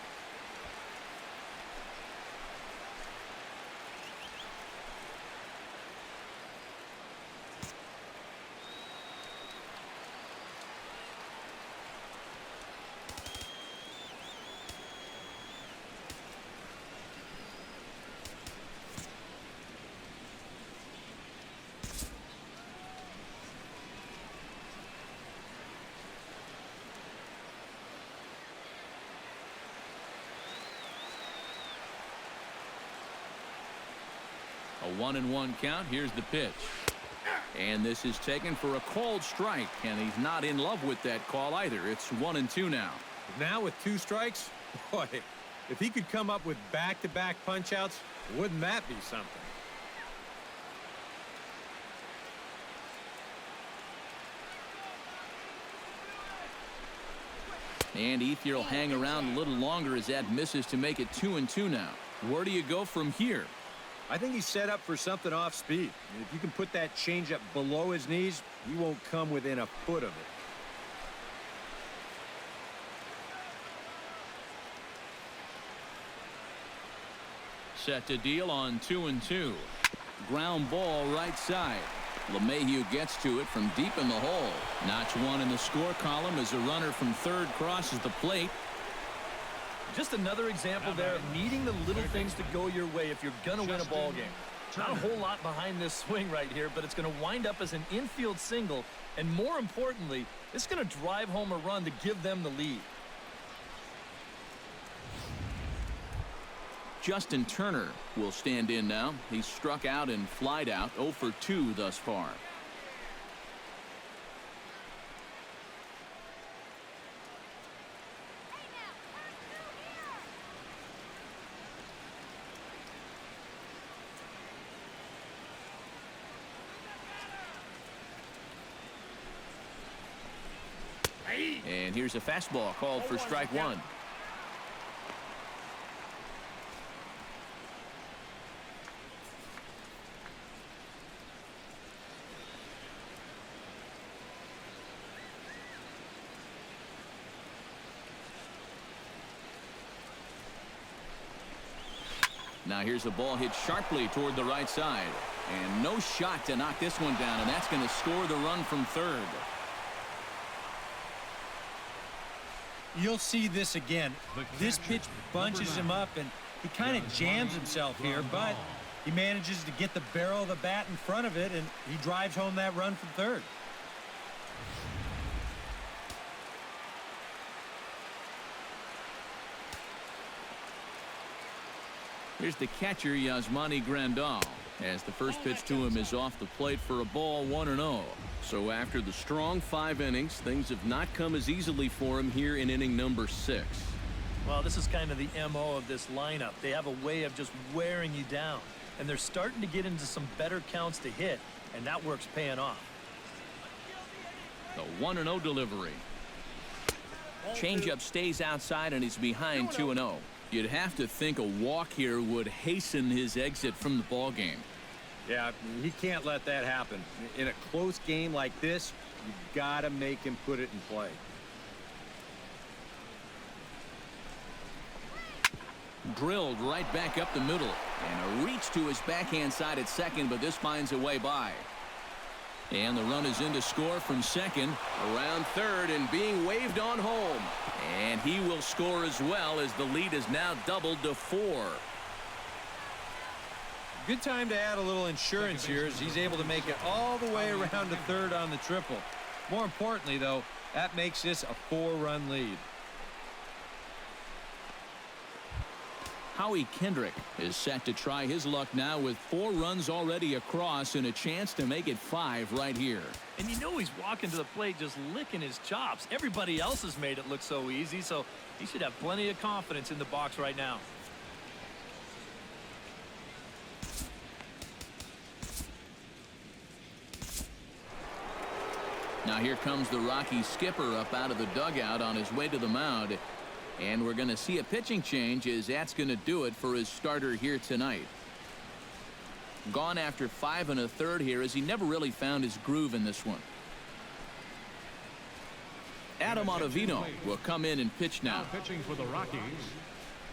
A 1-1 count. Here's the pitch. And this is taken for a called strike, and he's not in love with that call either. It's 1-2 now. Now with 2 strikes, boy, if he could come up with back-to-back punch-outs, wouldn't that be something? And Ethier will hang around a little longer as that misses to make it 2-2 now. Where do you go from here? I think he's set up for something off speed. If you can put that changeup below his knees, he won't come within a foot of it. Set to deal on 2-2. Ground ball right side. LeMahieu gets to it from deep in the hole. Notch one in the score column as a runner from third crosses the plate. Just another example there of needing the little things to go your way if you're going to win a ball game. Not a whole lot behind this swing right here, but it's going to wind up as an infield single, and more importantly, it's going to drive home a run to give them the lead. Justin Turner will stand in now. He's struck out and flied out, 0 for 2 thus far. And here's a fastball called for strike one. Now here's a ball hit sharply toward the right side. And no shot to knock this one down, and that's going to score the run from third. You'll see this again. This pitch bunches him up, and he kind of jams himself here, but he manages to get the barrel of the bat in front of it, and he drives home that run from third. Here's the catcher, Yasmani Grandal, as the first pitch to him is off the plate for a ball, 1-0. So after the strong 5 innings, things have not come as easily for him here in inning number 6. Well, this is kind of the MO of this lineup. They have a way of just wearing you down, and they're starting to get into some better counts to hit, and that work's paying off. The 1-0 delivery. Changeup stays outside, and he's behind 2-0. You'd have to think a walk here would hasten his exit from the ball game. Yeah, he can't let that happen. In a close game like this, you've got to make him put it in play. Drilled right back up the middle, and a reach to his backhand side at second, but this finds a way by. And the run is in to score from second, around third, and being waved on home. And he will score as well, as the lead is now doubled to 4. Good time to add a little insurance here as he's able to make it all the way around to third on the triple. More importantly, though, that makes this a 4-run lead. Howie Kendrick is set to try his luck now with 4 runs already across and a chance to make it 5 right here. And you know he's walking to the plate just licking his chops. Everybody else has made it look so easy, so he should have plenty of confidence in the box right now. Now here comes the Rockies skipper up out of the dugout on his way to the mound. And we're going to see a pitching change as that's going to do it for his starter here tonight. Gone after 5 1/3 here as he never really found his groove in this one. Adam Ottavino will come in and pitch now. Pitching for the Rockies,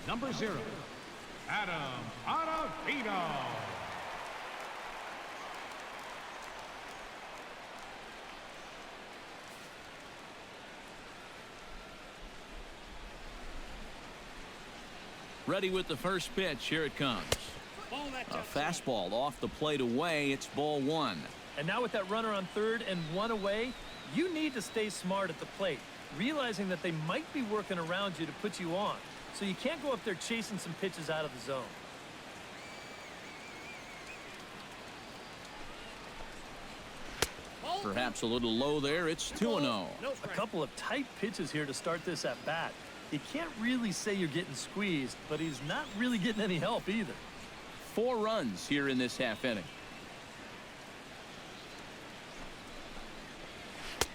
number 0, Adam Ottavino. Ready with the first pitch. Here it comes. A fastball off the plate away. It's ball 1. And now with that runner on third and 1 away, you need to stay smart at the plate, realizing that they might be working around you to put you on. So you can't go up there chasing some pitches out of the zone. Perhaps a little low there. It's 2-0. A couple of tight pitches here to start this at bat. You can't really say you're getting squeezed, but he's not really getting any help either. 4 runs here in this half inning.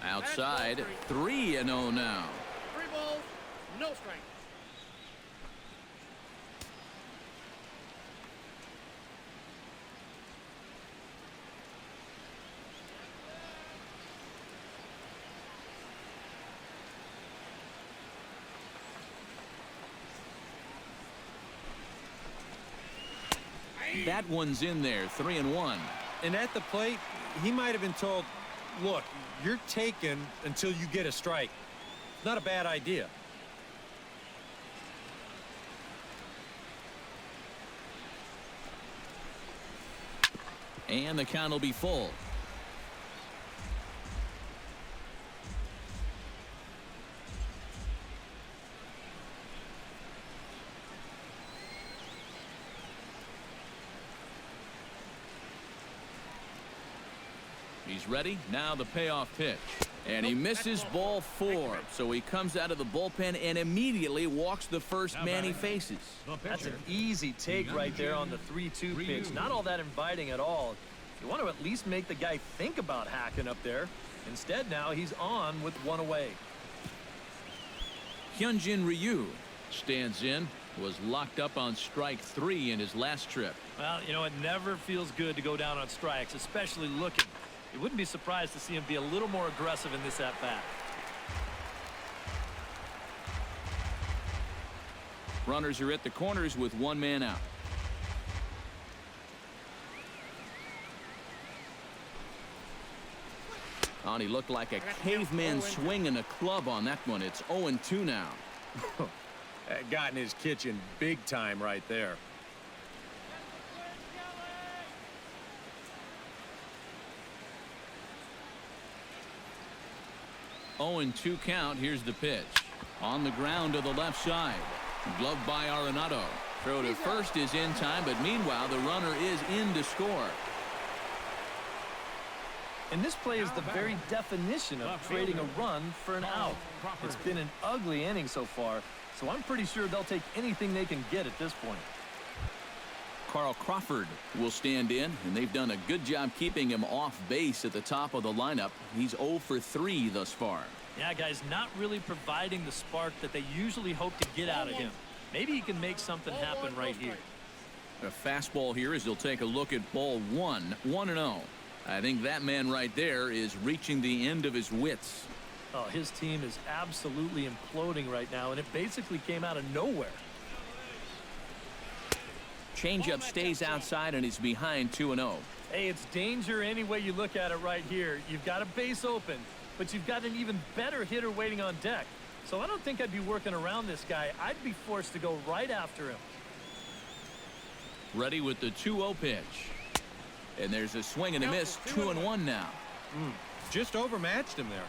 Outside, 3-0 now. 3 balls, no strike. That one's in there, 3-1. And at the plate, he might have been told, look, you're taken until you get a strike. Not a bad idea. And the count will be full. He's ready. Now the payoff pitch. And he misses ball 4. So he comes out of the bullpen and immediately walks the first man he faces. That's an easy take right there on the 3-2 pitch. Not all that inviting at all. You want to at least make the guy think about hacking up there. Instead, now he's on with 1 away. Hyunjin Ryu stands in. Was locked up on strike 3 in his last trip. Well, you know, it never feels good to go down on strikes, especially looking. You wouldn't be surprised to see him be a little more aggressive in this at-bat. Runners are at the corners with 1 man out. Oh, he looked like a caveman swinging a club on that one. It's 0-2 now. Got in his kitchen big time right there. Oh, 0-2 count. Here's the pitch. On the ground to the left side. Gloved by Arenado. Throw to first is in time, but meanwhile the runner is in to score. And this play is the very definition of trading a run for an out. It's been an ugly inning so far, so I'm pretty sure they'll take anything they can get at this point. Carl Crawford will stand in, and they've done a good job keeping him off base at the top of the lineup. He's 0 for 3 thus far. Yeah, guys, not really providing the spark that they usually hope to get out of him. Maybe he can make something happen right here. A fastball here as he'll take a look at ball 1, 1-0. I think that man right there is reaching the end of his wits. Oh, his team is absolutely imploding right now, and it basically came out of nowhere. Changeup stays outside, and he's behind 2-0. Hey, it's danger any way you look at it right here. You've got a base open, but you've got an even better hitter waiting on deck. So I don't think I'd be working around this guy. I'd be forced to go right after him. Ready with the 2-0 pitch. And there's a swing and a miss. 2-1 now. Just overmatched him there.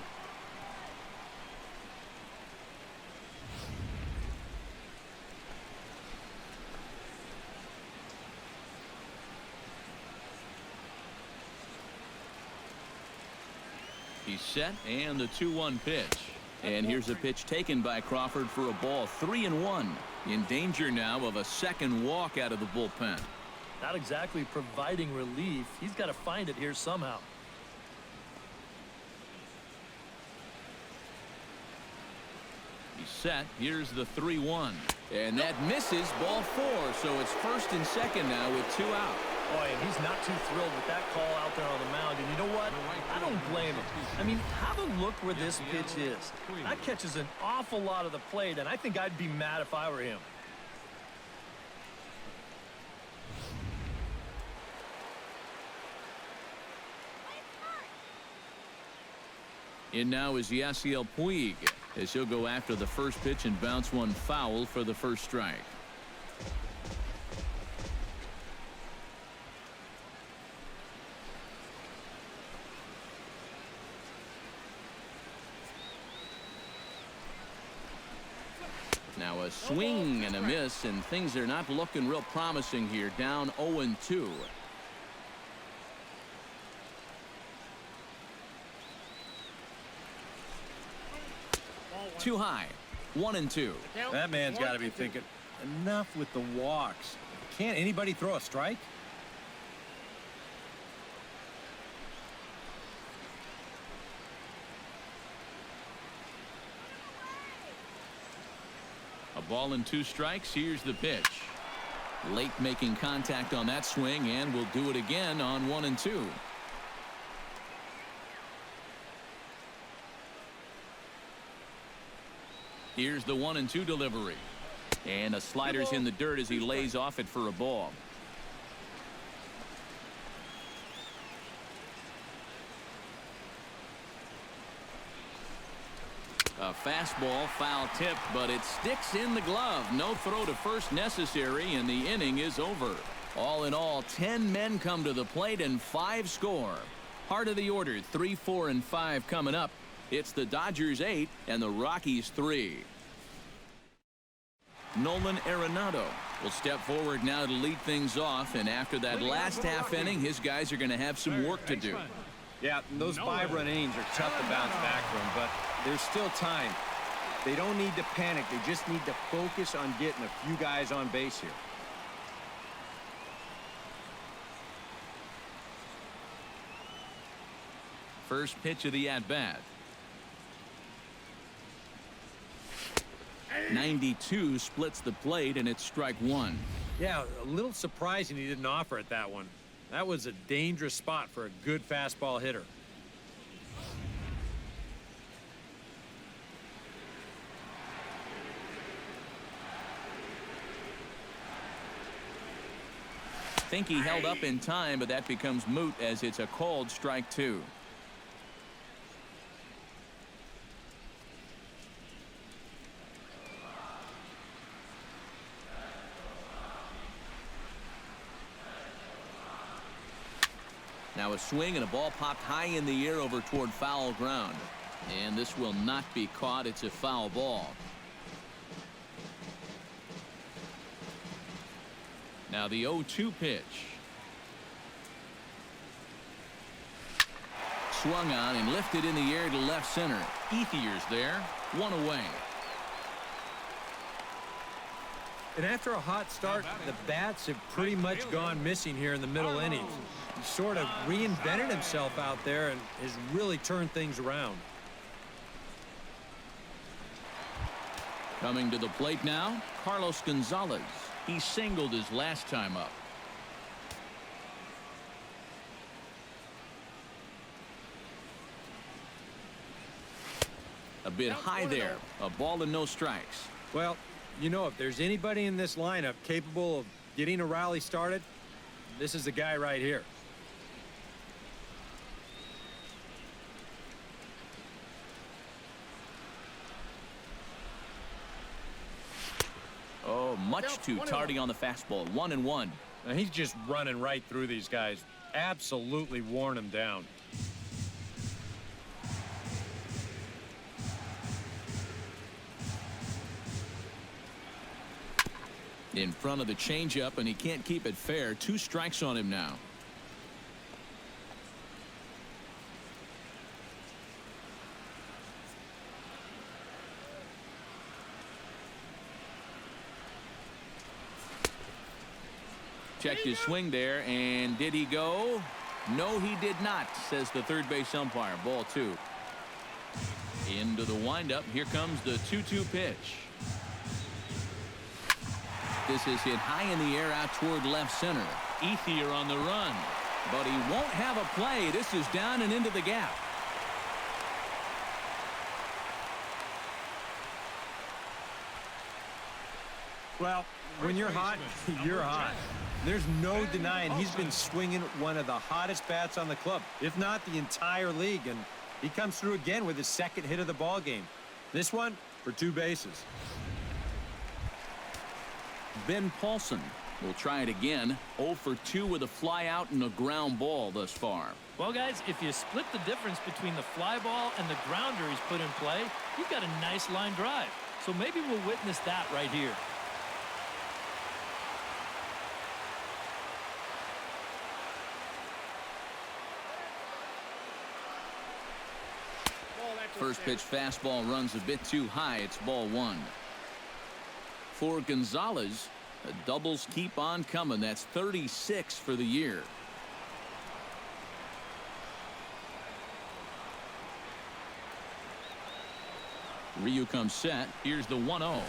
He's set, and the 2-1 pitch. And here's a pitch taken by Crawford for a ball. 3-1. In danger now of a second walk out of the bullpen. Not exactly providing relief. He's got to find it here somehow. He's set. Here's the 3-1. And that misses, ball 4. So it's first and second now with 2 out. Boy, and he's not too thrilled with that call out there on the mound. And you know what? I don't blame him. I mean, have a look where this pitch is. That catches an awful lot of the plate, and I think I'd be mad if I were him. In now is Yasiel Puig as he'll go after the first pitch and bounce one foul for the first strike. Now a swing and a miss, and things are not looking real promising here. Down 0-2. Too high. 1-2. That man's got to be thinking, enough with the walks. Can't anybody throw a strike? A ball and 2 strikes. Here's the pitch. Late making contact on that swing, and will do it again on 1-2. Here's the 1-2 delivery. And a slider's in the dirt as he lays off it for a ball. A fastball, foul tip, but it sticks in the glove. No throw to first necessary, and the inning is over. All in all, 10 men come to the plate and 5 score. Heart of the order, 3, 4, and 5 coming up. It's the Dodgers 8 and the Rockies 3. Nolan Arenado will step forward now to lead things off, and after that last half inning, his guys are going to have some work to do. Yeah, those 5-run innings are tough to bounce back from, but there's still time. They don't need to panic. They just need to focus on getting a few guys on base here. First pitch of the at-bat. 92 splits the plate, and it's strike 1. Yeah, a little surprising he didn't offer it that one. That was a dangerous spot for a good fastball hitter. Think he held up in time, but that becomes moot as it's a called strike 2. Now a swing, and a ball popped high in the air over toward foul ground. And this will not be caught. It's a foul ball. Now the 0-2 pitch. Swung on and lifted in the air to left center. Ethier's there. 1 away. And after a hot start, the bats have pretty much gone missing here in the middle innings. He sort of reinvented himself out there and has really turned things around. Coming to the plate now, Carlos Gonzalez. He singled his last time up. A bit high there. A ball and no strikes. Well, you know, if there's anybody in this lineup capable of getting a rally started, this is the guy right here. Oh, much too tardy on the fastball. 1-1. Now he's just running right through these guys. Absolutely worn them down. In front of the changeup, and he can't keep it fair. 2 strikes on him now. checked his swing there, and did he go? No, he did not, says the third base umpire. Ball 2. Into the windup. Here comes the 2-2 pitch. This is hit high in the air out toward left center. Ethier on the run, but he won't have a play. This is down and into the gap. Well, when you're hot, you're hot. There's no denying he's been swinging one of the hottest bats on the club, if not the entire league, and he comes through again with his second hit of the ball game. This one for 2 bases. Ben Paulson will try it again. 0 for 2 with a fly out and a ground ball thus far. Well, guys, if you split the difference between the fly ball and the grounder he's put in play, you've got a nice line drive. So maybe we'll witness that right here. First pitch fastball runs a bit too high. It's ball 1. For Gonzalez, the doubles keep on coming. That's 36 for the year. Ryu comes set. Here's the 1-0.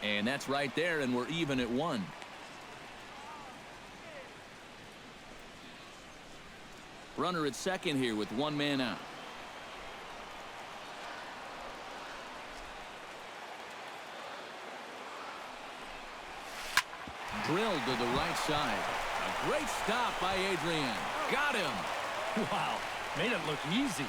And that's right there, and we're even at 1. Runner at second here with 1 man out. Drilled to the right side. A great stop by Adrian. Got him. Wow, made it look easy.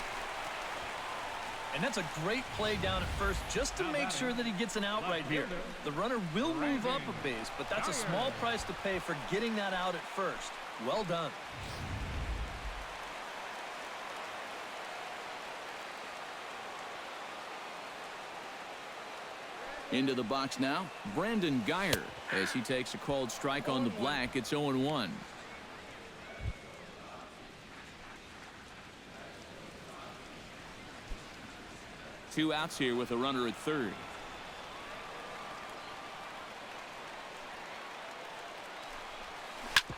And that's a great play down at first just to make sure that he gets an out right here. The runner will move up a base, but that's a small price to pay for getting that out at first. Well done. Into the box now, Brandon Geyer, as he takes a called strike on the black. It's 0-1. Two outs here with a runner at third.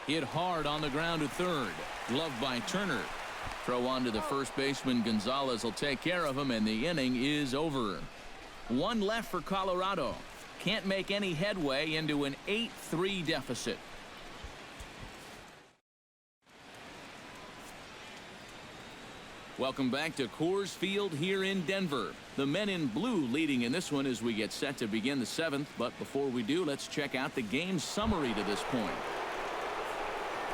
Hit hard on the ground at third. Gloved by Turner. Throw on to the first baseman. Gonzalez will take care of him, and the inning is over. 1 left for Colorado. Can't make any headway into an 8-3 deficit. Welcome back to Coors Field here in Denver. The men in blue leading in this one as we get set to begin the 7th. But before we do, let's check out the game summary to this point.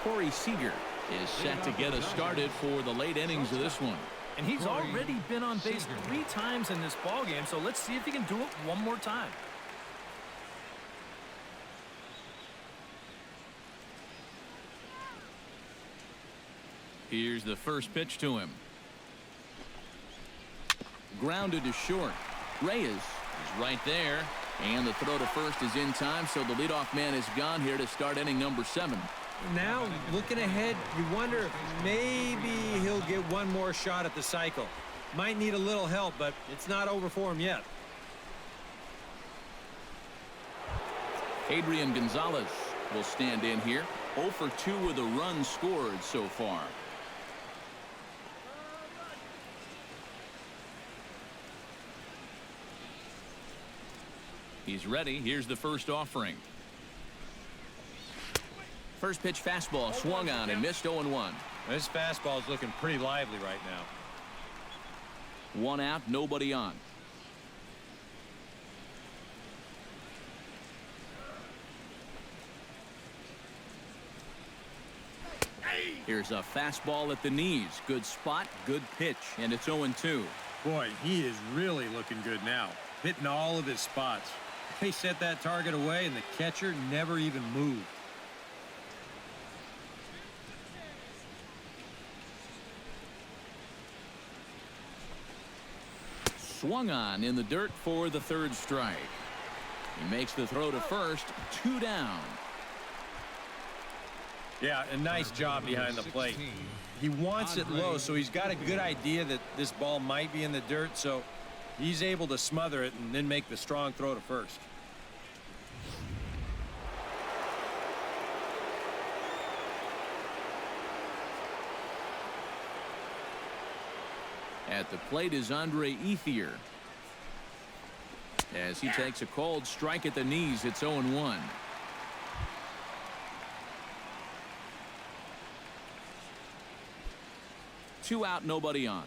Corey Seager is set to get us started for the late innings of this one. And he's already been on base 3 times in this ballgame, so let's see if he can do it one more time. Here's the first pitch to him. Grounded to short. Reyes is right there, and the throw to first is in time, so the leadoff man is gone here to start inning number 7. Now, looking ahead, you wonder if maybe he'll get one more shot at the cycle. Might need a little help, but it's not over for him yet. Adrian Gonzalez will stand in here. 0 for 2 with a run scored so far. He's ready. Here's the first offering. First pitch fastball swung on and missed. 0-1. This fastball is looking pretty lively right now. 1 out, nobody on. Here's a fastball at the knees. Good spot, good pitch, and it's 0-2. Boy, he is really looking good now. Hitting all of his spots. They set that target away, and the catcher never even moved. Swung on in the dirt for the third strike. He makes the throw to first. 2 down. Yeah, a nice job behind the plate. He wants it low, so he's got a good idea that this ball might be in the dirt, so he's able to smother it and then make the strong throw to first. At the plate is Andre Ethier. As he takes a cold strike at the knees, it's 0-1. Two out, nobody on.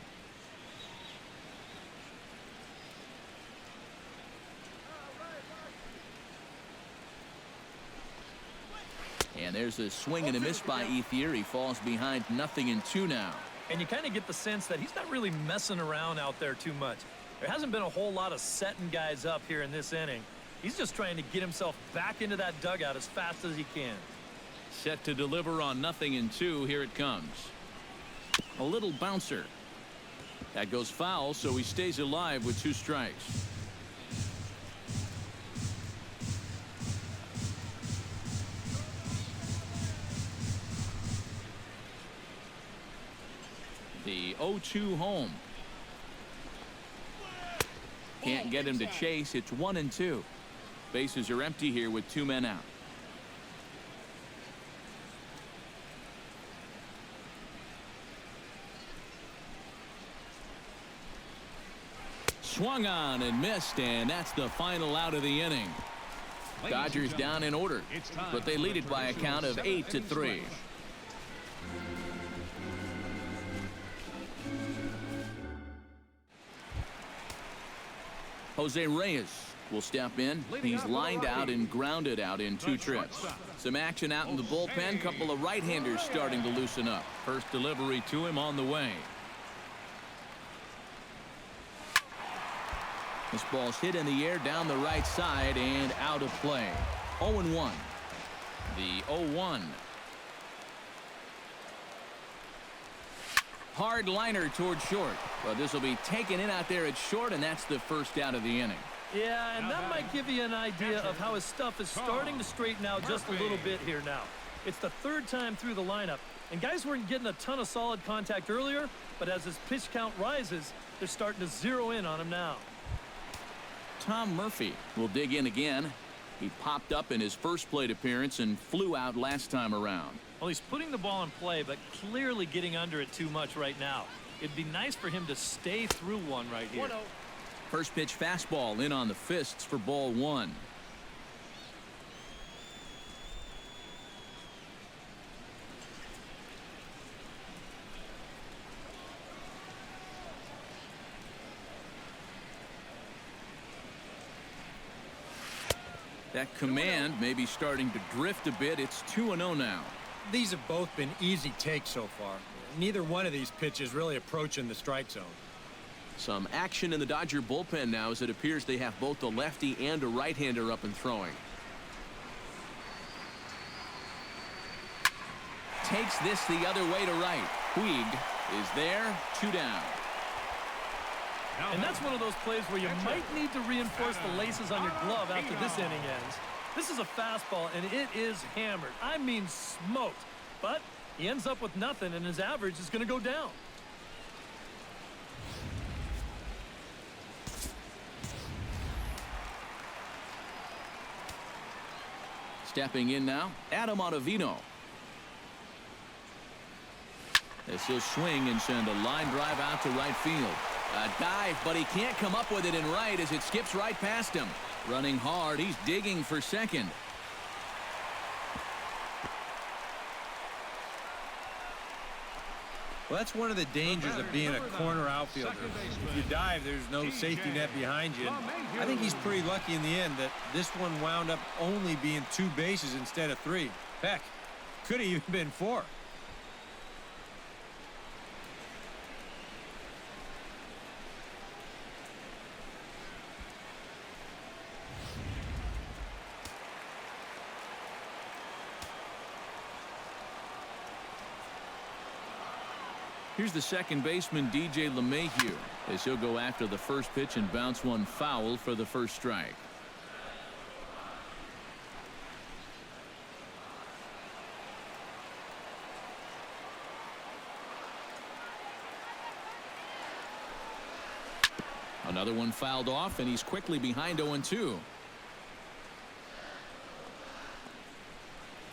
And there's a swing and a miss by Ethier. He falls behind 0-2 now. And you kind of get the sense that he's not really messing around out there too much. There hasn't been a whole lot of setting guys up here in this inning. He's just trying to get himself back into that dugout as fast as he can. Set to deliver on 0-2. Here it comes. A little bouncer. That goes foul, so he stays alive with 2 strikes. The 0-2 home. Can't get him to chase. It's 1-2. Bases are empty here with 2 men out. Swung on and missed, and that's the final out of the inning. Dodgers down in order, but they lead it by a count of 8-3. Jose Reyes will step in. He's lined out and grounded out in 2 trips. Some action out in the bullpen. Couple of right-handers starting to loosen up. First delivery to him on the way. This ball's hit in the air down the right side and out of play. 0-1. The 0-1. Hard liner towards short. But this will be taken in out there at short, and that's the first out of the inning. Yeah, and that might give you an idea of how his stuff is starting to straighten out just a little bit here now. It's the 3rd time through the lineup, and guys weren't getting a ton of solid contact earlier, but as his pitch count rises, they're starting to zero in on him now. Tom Murphy will dig in again. He popped up in his first plate appearance and flew out last time around. Well, he's putting the ball in play, but clearly getting under it too much right now. It'd be nice for him to stay through one right here. First pitch fastball in on the fists for ball 1. That command may be starting to drift a bit. It's 2-0 now. These have both been easy takes so far. Neither one of these pitches really approaching the strike zone. Some action in the Dodger bullpen now as it appears they have both a lefty and a right-hander up and throwing. Takes this the other way to right. Puig is there, 2 down. And that's one of those plays where you might need to reinforce the laces on your glove after this inning ends. This is a fastball, and it is hammered. I mean smoked. But he ends up with nothing, and his average is going to go down. Stepping in now, Adam Ottavino. This will swing and send a line drive out to right field. A dive, but he can't come up with it in right as it skips right past him. Running hard, he's digging for second. Well, that's one of the dangers of being a corner outfielder. If you dive, there's no safety net behind you. And I think he's pretty lucky in the end that this one wound up only being 2 bases instead of 3. Heck, could have even been 4. Here's the second baseman, DJ LeMahieu, as he'll go after the first pitch and bounce one foul for the first strike. Another one fouled off, and he's quickly behind 0-2.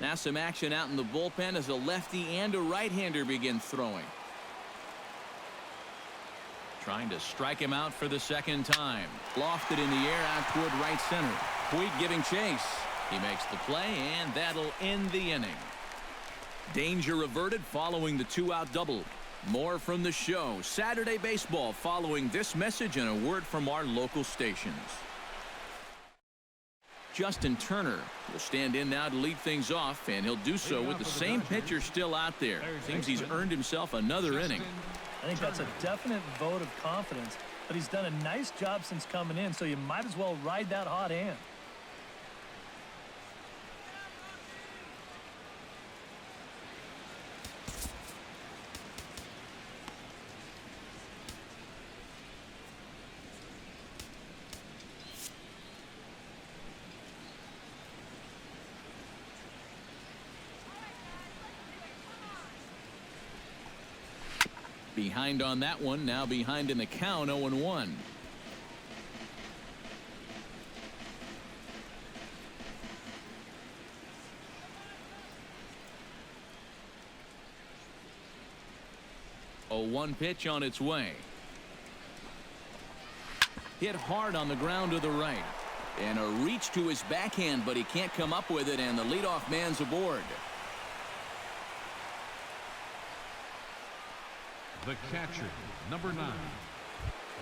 Now some action out in the bullpen as a lefty and a right-hander begin throwing. Trying to strike him out for the second time. Lofted in the air out toward right center. Puig giving chase. He makes the play, and that'll end the inning. Danger averted following the two-out double. More from the show. Saturday Baseball following this message and a word from our local stations. Justin Turner will stand in now to lead things off, and he'll do so with the same pitcher still out there. Seems he's earned himself another inning. I think that's a definite vote of confidence, but he's done a nice job since coming in, so you might as well ride that hot hand. Behind on that one, now behind in the count, 0-1. A 1 pitch on its way. Hit hard on the ground to the right. And a reach to his backhand, but he can't come up with it, and the leadoff man's aboard. The catcher, number 9,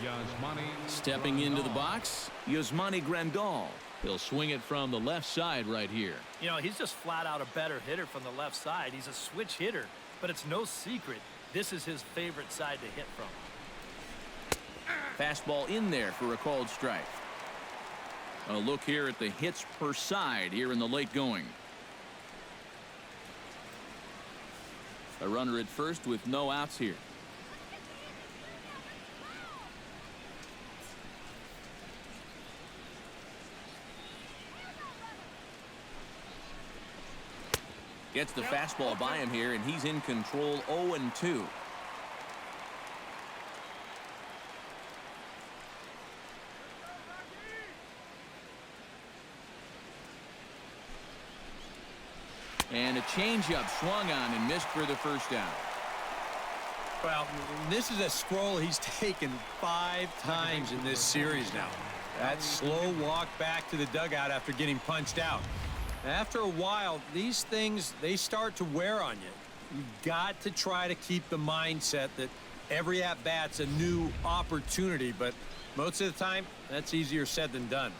Yasmani. Stepping into the box, Yasmani Grandal. He'll swing it from the left side right here. You know, he's just flat out a better hitter from the left side. He's a switch hitter, but it's no secret this is his favorite side to hit from. Fastball in there for a called strike. A look here at the hits per side here in the late going. A runner at first with no outs here. Gets the fastball by him here, and he's in control. 0-2. And a changeup swung on and missed for the first out. Well, this is a scroll he's taken 5 times in this series now. That slow walk back to the dugout after getting punched out. After a while, these things, they start to wear on you. You've got to try to keep the mindset that every at-bat's a new opportunity, but most of the time, that's easier said than done.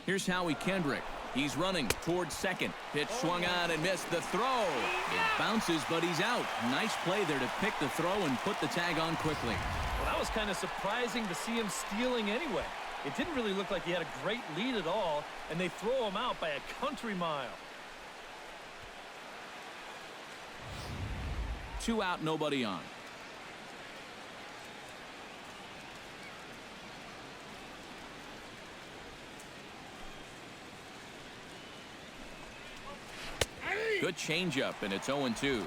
Here's Howie Kendrick. He's running towards second. Pitch swung on and missed the throw. It bounces, but he's out. Nice play there to pick the throw and put the tag on quickly. Well, that was kind of surprising to see him stealing anyway. It didn't really look like he had a great lead at all, and they throw him out by a country mile. 2 out, nobody on. Good changeup, and it's 0-2.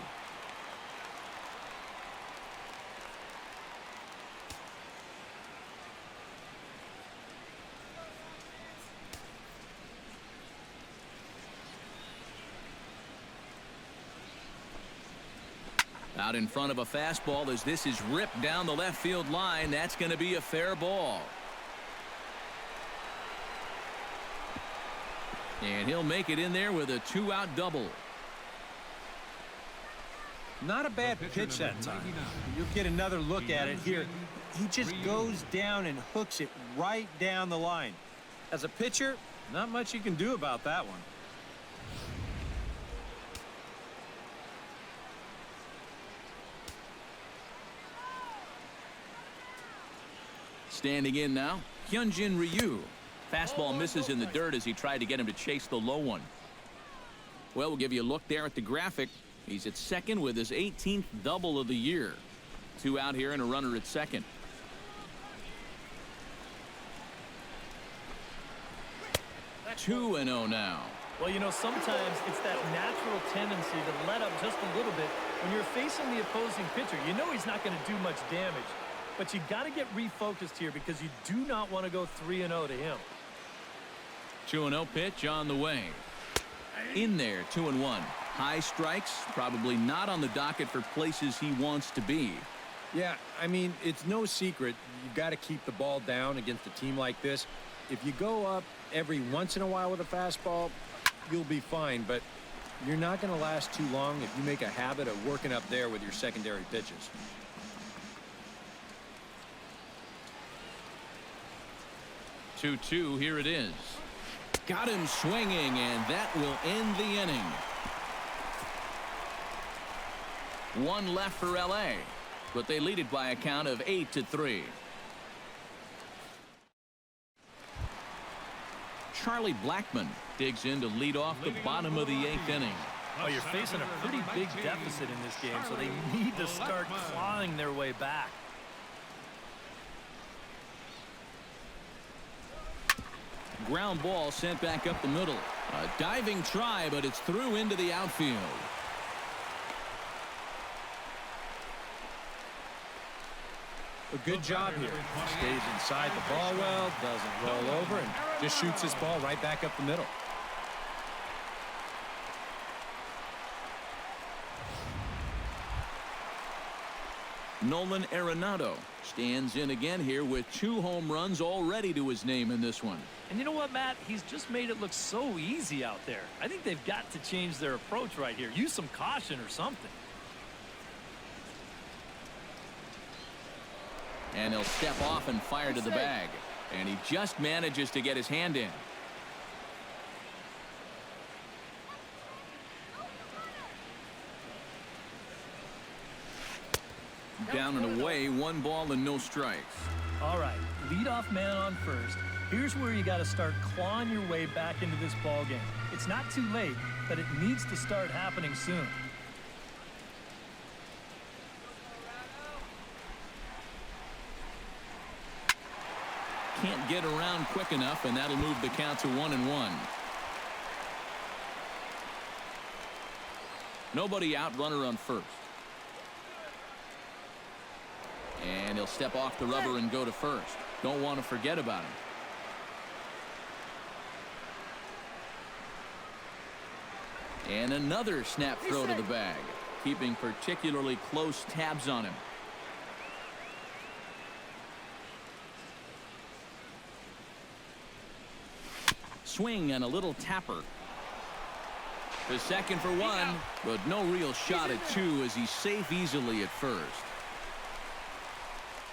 Out in front of a fastball as this is ripped down the left field line. That's going to be a fair ball. And he'll make it in there with a 2-out double. Not a bad pitch that time. You'll get another look at it here. He just goes down and hooks it right down the line. As a pitcher, not much you can do about that one. Standing in now, Hyunjin Ryu. Fastball misses in the dirt as he tried to get him to chase the low one. Well, we'll give you a look there at the graphic. He's at second with his 18th double of the year. 2 out here and a runner at second. That's 2-0 now. Well, you know, sometimes it's that natural tendency to let up just a little bit when you're facing the opposing pitcher. You know he's not going to do much damage, but you got to get refocused here because you do not want to go 3-0 to him. 2-0 pitch on the way. In there, 2-1. High strikes, probably not on the docket for places he wants to be. Yeah, I mean, it's no secret. You've got to keep the ball down against a team like this. If you go up every once in a while with a fastball, you'll be fine, but you're not going to last too long if you make a habit of working up there with your secondary pitches. Two-two, here it is. Got him swinging, and that will end the inning. One left for LA, but they lead it by a count of 8-3. Charlie Blackmon digs in to lead off the bottom of the 8th inning. Oh, you're facing a pretty big deficit in this game, so they need to start clawing their way back. Ground ball sent back up the middle. A diving try, but it's through into the outfield. A good job here. Stays inside the ball well, doesn't roll over, and just shoots this ball right back up the middle. Nolan Arenado stands in again here with 2 home runs already to his name in this one. And you know what, Matt? He's just made it look so easy out there. I think they've got to change their approach right here. Use some caution or something. And he'll step off and fire to the bag. And he just manages to get his hand in. Down and away, 1 ball and no strikes. All right, leadoff man on first. Here's where you got to start clawing your way back into this ball game. It's not too late, but it needs to start happening soon. Can't get around quick enough, and that'll move the count to 1-1. Nobody out, runner on first. And he'll step off the rubber and go to first. Don't want to forget about him. And another snap throw to the bag, keeping particularly close tabs on him. Swing and a little tapper. The second for 1, but no real shot at 2 as he's safe easily at first.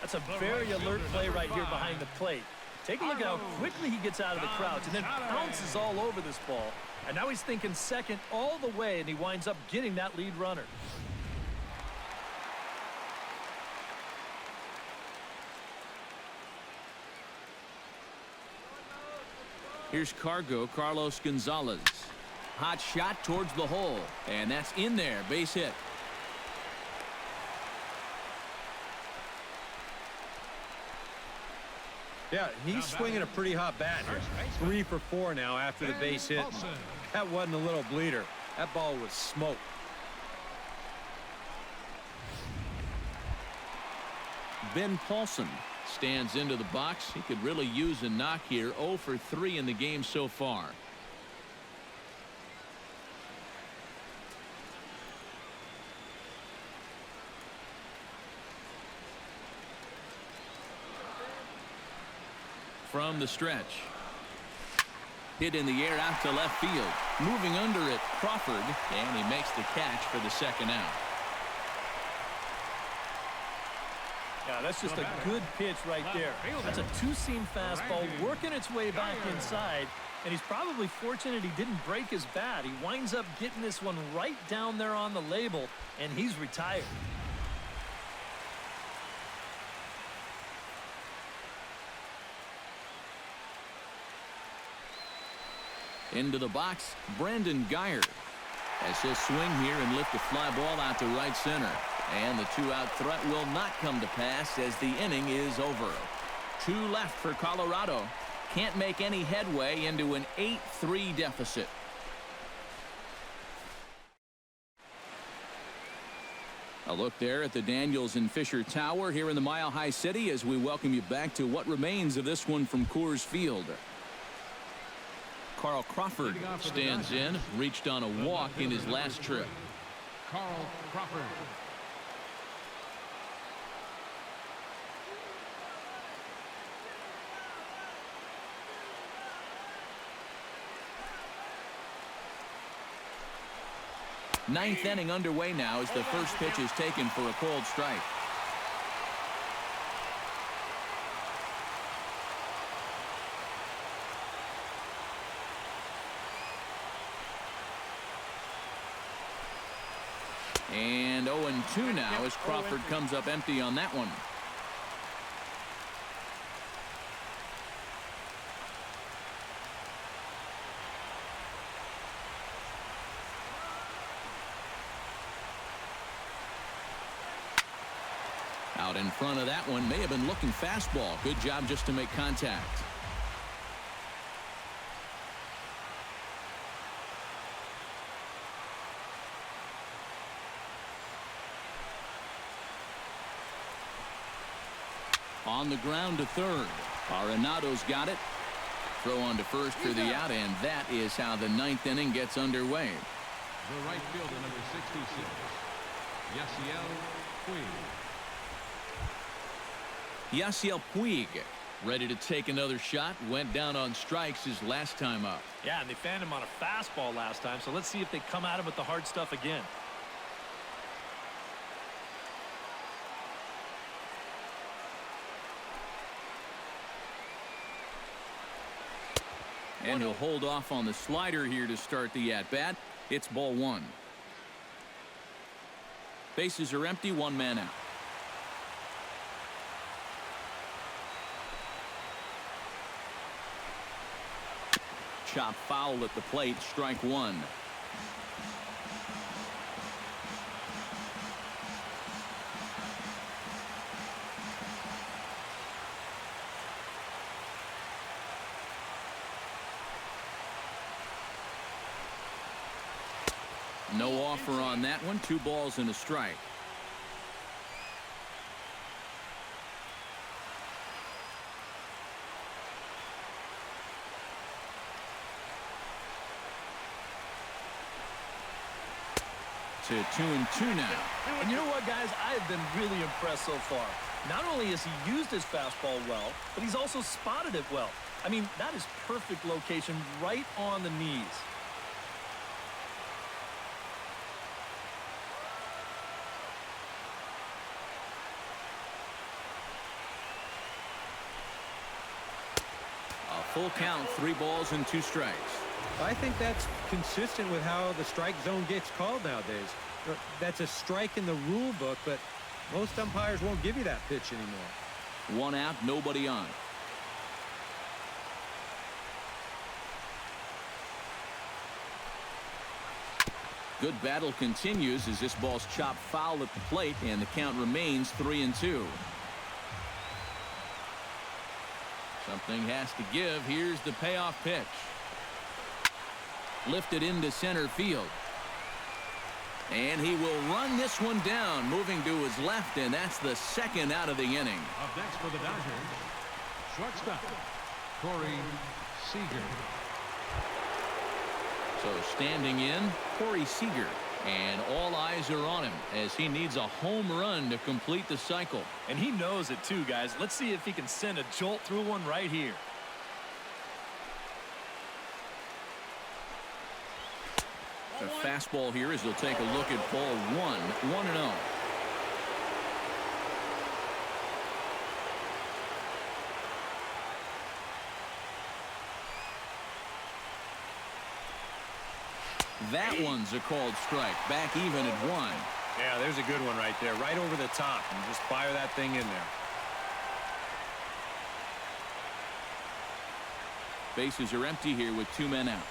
That's a very alert play right here behind the plate. Take a look at how quickly he gets out of the crouch and then pounces all over this ball. And now he's thinking second all the way, and he winds up getting that lead runner. Here's Carlos Gonzalez. Hot shot towards the hole, and that's in there. Base hit. Yeah, he's swinging a pretty hot bat here. 3 for 4 now after the base hit. That wasn't a little bleeder. That ball was smoke. Ben Paulson stands into the box. He could really use a knock here. 0 for 3 in the game so far. From the stretch. Hit in the air out to left field. Moving under it, Crawford, and he makes the catch for the second out. Yeah, that's just a good pitch right there. That's a 2-seam fastball working its way back inside, and he's probably fortunate he didn't break his bat. He winds up getting this one right down there on the label, and he's retired. Into the box, Brandon Geyer, as he'll swing here and lift a fly ball out to right center. And the 2-out threat will not come to pass as the inning is over. 2 left for Colorado. Can't make any headway into an 8-3 deficit. A look there at the Daniels and Fisher Tower here in the Mile High City as we welcome you back to what remains of this one from Coors Field. Carl Crawford stands in, reached on a walk in his last trip. Carl Crawford. Ninth inning underway now as the first pitch is taken for a cold strike. And 0-2 now as Crawford comes up empty on that one. Out in front of that one, may have been looking fastball. Good job just to make contact. On the ground to third. Arenado's got it. Throw on to first for the out, and that is how the ninth inning gets underway. The right fielder, number 66, Yasiel Puig. Yasiel Puig ready to take another shot. Went down on strikes his last time up. Yeah, and they fanned him on a fastball last time, so let's see if they come at him with the hard stuff again. And he'll hold off on the slider here to start the at-bat. It's ball one. Bases are empty, one man out. Chop foul at the plate, strike one. No offer on that one. 2 balls and a strike. To 2-2 now. And you know what, guys? I have been really impressed so far. Not only has he used his fastball well, but he's also spotted it well. I mean, that is perfect location right on the knees. Full count, 3 balls and 2 strikes. I think that's consistent with how the strike zone gets called nowadays. That's a strike in the rule book, but most umpires won't give you that pitch anymore. 1 out, nobody on. Good battle continues as this ball's chopped foul at the plate, and the count remains 3-2. Something has to give. Here's the payoff pitch. Lifted into center field. And he will run this one down, moving to his left, and that's the second out of the inning. Up next for the Dodgers, shortstop, Corey Seager. So standing in, Corey Seager. And all eyes are on him as he needs a home run to complete the cycle. And he knows it too, guys. Let's see if he can send a jolt through one right here. The fastball here as he'll take a look at ball 1, 1-0. That one's a called strike. Back even at 1. Yeah, there's a good one right there. Right over the top. And just fire that thing in there. Bases are empty here with 2 men out.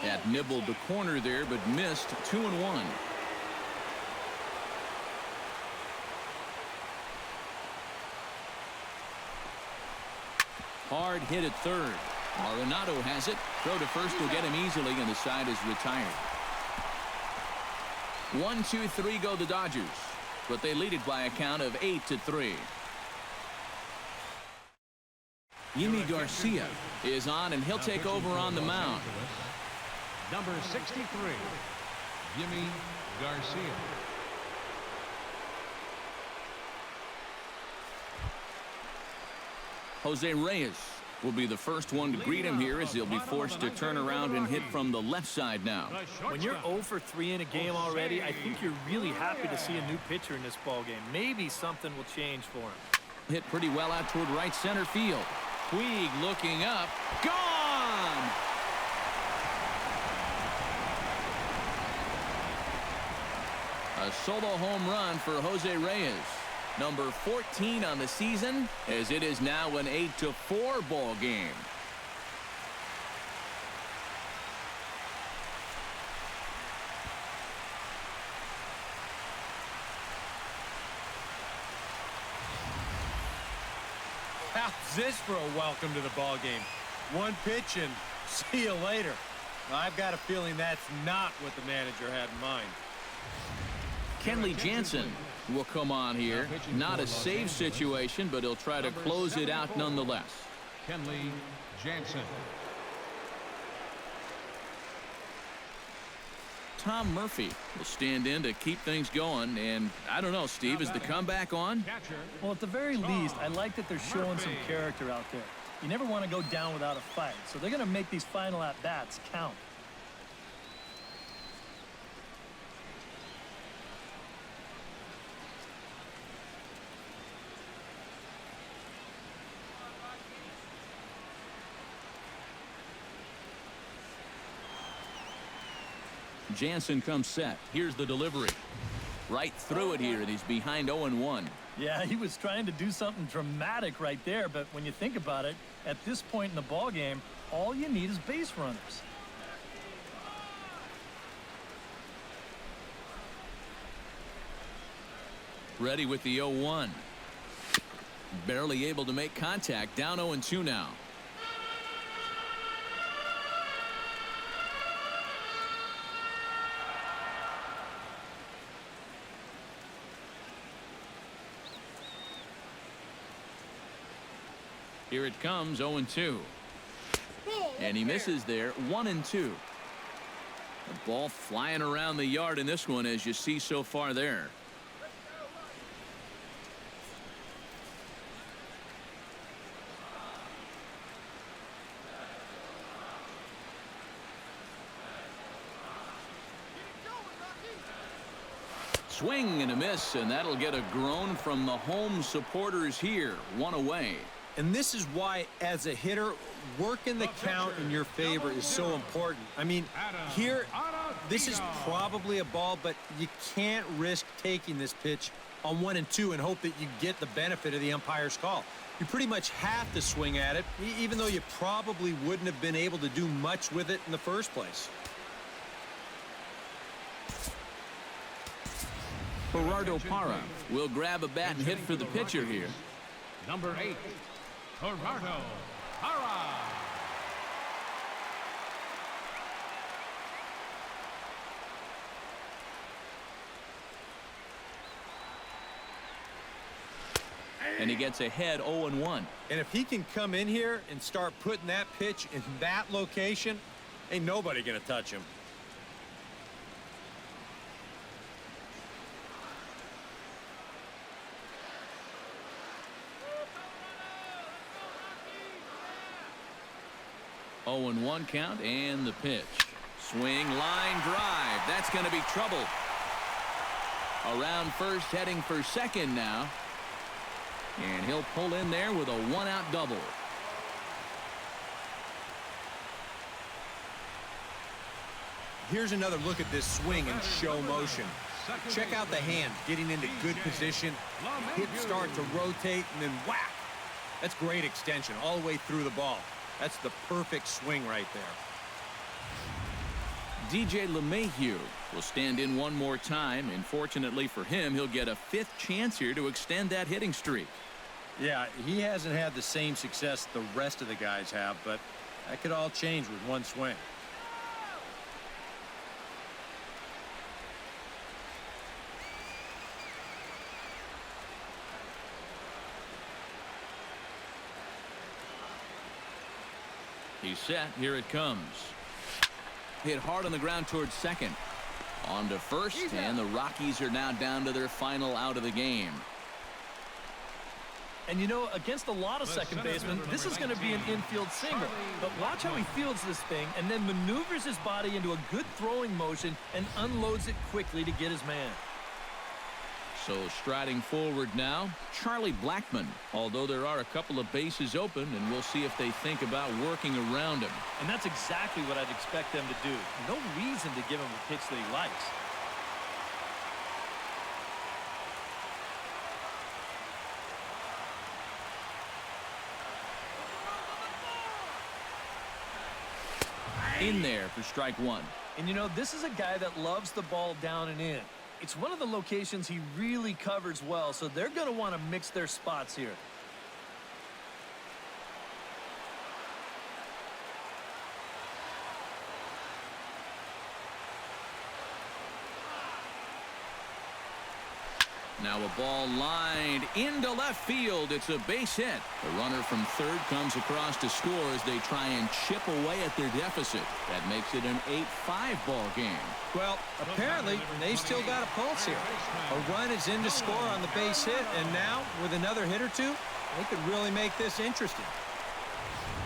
That nibbled the corner there, but missed. 2-1. Hard hit at third. Arenado has it. Throw to first will get him easily, and the side is retired. 1-2-3 go the Dodgers, but they lead it by a count of 8-3. Yimi Garcia is on, and he'll take over on the mound. Number 63, Yimi Garcia. Jose Reyes will be the first one to greet him here, as he'll be forced to turn around and hit from the left side now. When you're 0 for 3 in a game already, I think you're really happy to see a new pitcher in this ballgame. Maybe something will change for him. Hit pretty well out toward right center field. Puig looking up. Gone! A solo home run for Jose Reyes. Number 14 on the season, as it is now an 8-4 ball game. How's this for a welcome to the ball game? One pitch and see you later. Now, I've got a feeling that's not what the manager had in mind. Kenley Jansen will come on here. Not a save situation, but he'll try to close it out nonetheless. Kenley Jansen. Tom Murphy will stand in to keep things going, and I don't know, Steve, is the comeback on? Well, at the very least, I like that they're showing some character out there. You never want to go down without a fight, so they're going to make these final at-bats count. Jansen comes set. Here's the delivery. Right through it here, and he's behind 0-1. Yeah, he was trying to do something dramatic right there, but when you think about it, at this point in the ball game, all you need is base runners. Ready with the 0-1. Barely able to make contact. Down 0-2 now. Here it comes, 0-2. And he misses there, 1-2. The ball flying around the yard in this one, as you see so far there. Swing and a miss, and that'll get a groan from the home supporters here. One away. And this is why, as a hitter, working the count in your favor is so important. I mean, here, this is probably a ball, but you can't risk taking this pitch on 1-2 and hope that you get the benefit of the umpire's call. You pretty much have to swing at it, even though you probably wouldn't have been able to do much with it in the first place. Gerardo Parra will grab a bat and hit for the pitcher here. Number 8, Gerardo Parra. And he gets ahead 0-1. And if he can come in here and start putting that pitch in that location, ain't nobody going to touch him. Oh, 0-1 count, and the pitch. Swing, line drive. That's going to be trouble. Around first, heading for second now. And he'll pull in there with a one-out double. Here's another look at this swing in show motion. Check out the hand getting into good position. Hip start to rotate, and then whack. That's great extension all the way through the ball. That's the perfect swing right there. DJ LeMahieu will stand in one more time, and fortunately for him, he'll get a fifth chance here to extend that hitting streak. Yeah, he hasn't had the same success the rest of the guys have, but that could all change with one swing. He's set. Here it comes. Hit hard on the ground towards second. On to first, and the Rockies are now down to their final out of the game. And you know, against a lot of second basemen, this is going to be an infield single. But watch how he fields this thing and then maneuvers his body into a good throwing motion and unloads it quickly to get his man. So striding forward now, Charlie Blackmon. Although there are a couple of bases open, and we'll see if they think about working around him. And that's exactly what I'd expect them to do. No reason to give him a pitch that he likes. In there for strike one. And you know, this is a guy that loves the ball down and in. It's one of the locations he really covers well, so they're going to want to mix their spots here. Now a ball lined into left field. It's a base hit. The runner from third comes across to score as they try and chip away at their deficit. That makes it an 8-5 ball game. Well, apparently, they still got a pulse here. A run is in to score on the base hit, and now, with another hit or two, they could really make this interesting.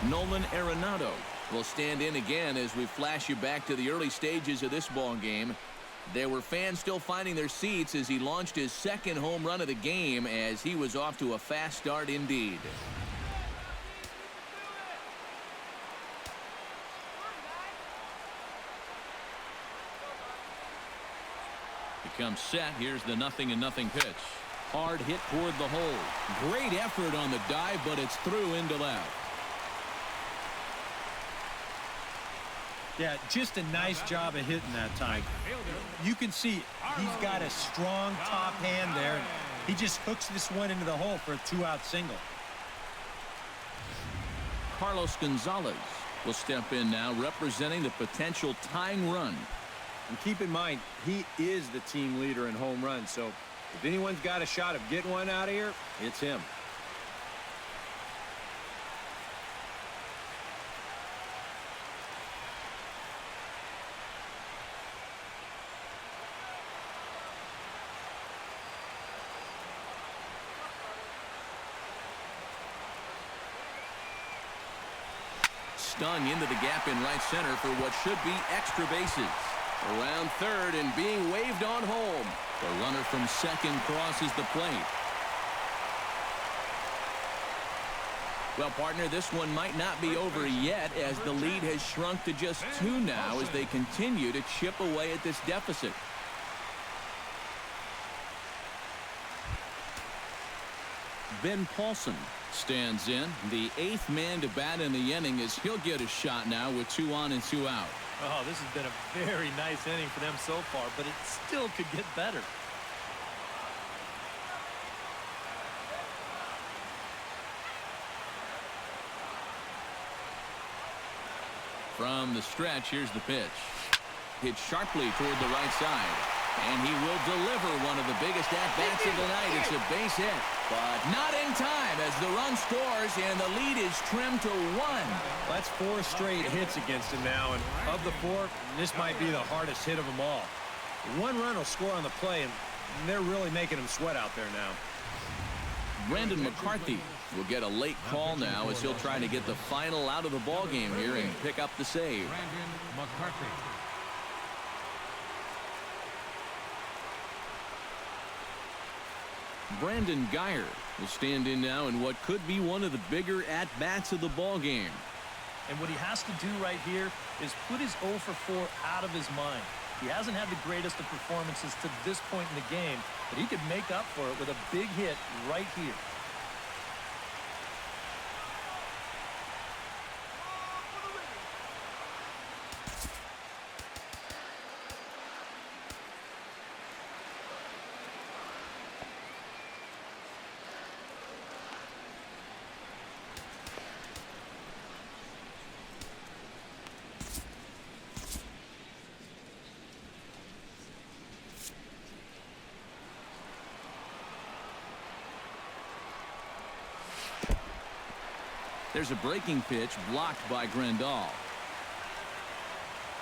Nolan Arenado will stand in again as we flash you back to the early stages of this ball game. There were fans still finding their seats as he launched his second home run of the game, as he was off to a fast start indeed. Becomes set. Here's the 0-0 pitch. Hard hit toward the hole. Great effort on the dive, but it's through into left. Yeah, just a nice job of hitting that time. You can see he's got a strong top hand there. And he just hooks this one into the hole for a 2-out single. Carlos Gonzalez will step in now, representing the potential tying run. And keep in mind, he is the team leader in home runs. So if anyone's got a shot of getting one out of here, it's him. Stung into the gap in right center for what should be extra bases. Around third and being waved on home. The runner from second crosses the plate. Well, partner, this one might not be over yet, as the lead has shrunk to just 2 now as they continue to chip away at this deficit. Ben Paulson stands in, the 8th man to bat in the inning, as he'll get a shot now with 2 on and 2 out. Oh, this has been a very nice inning for them so far, but it still could get better. From the stretch, here's the pitch. Hit sharply toward the right side. And he will deliver one of the biggest at-bats of the night. It's a base hit, but not in time as the run scores and the lead is trimmed to 1. That's 4 straight hits against him now, and of the 4, this might be the hardest hit of them all. 1 run will score on the play, and they're really making him sweat out there now. Brandon McCarthy will get a late call now as he'll try to get the final out of the ball game here and pick up the save. Brandon McCarthy. Brandon Geyer will stand in now in what could be one of the bigger at-bats of the ball game. And what he has to do right here is put his 0 for 4 out of his mind. He hasn't had the greatest of performances to this point in the game, but he could make up for it with a big hit right here. There's a breaking pitch blocked by Grandal.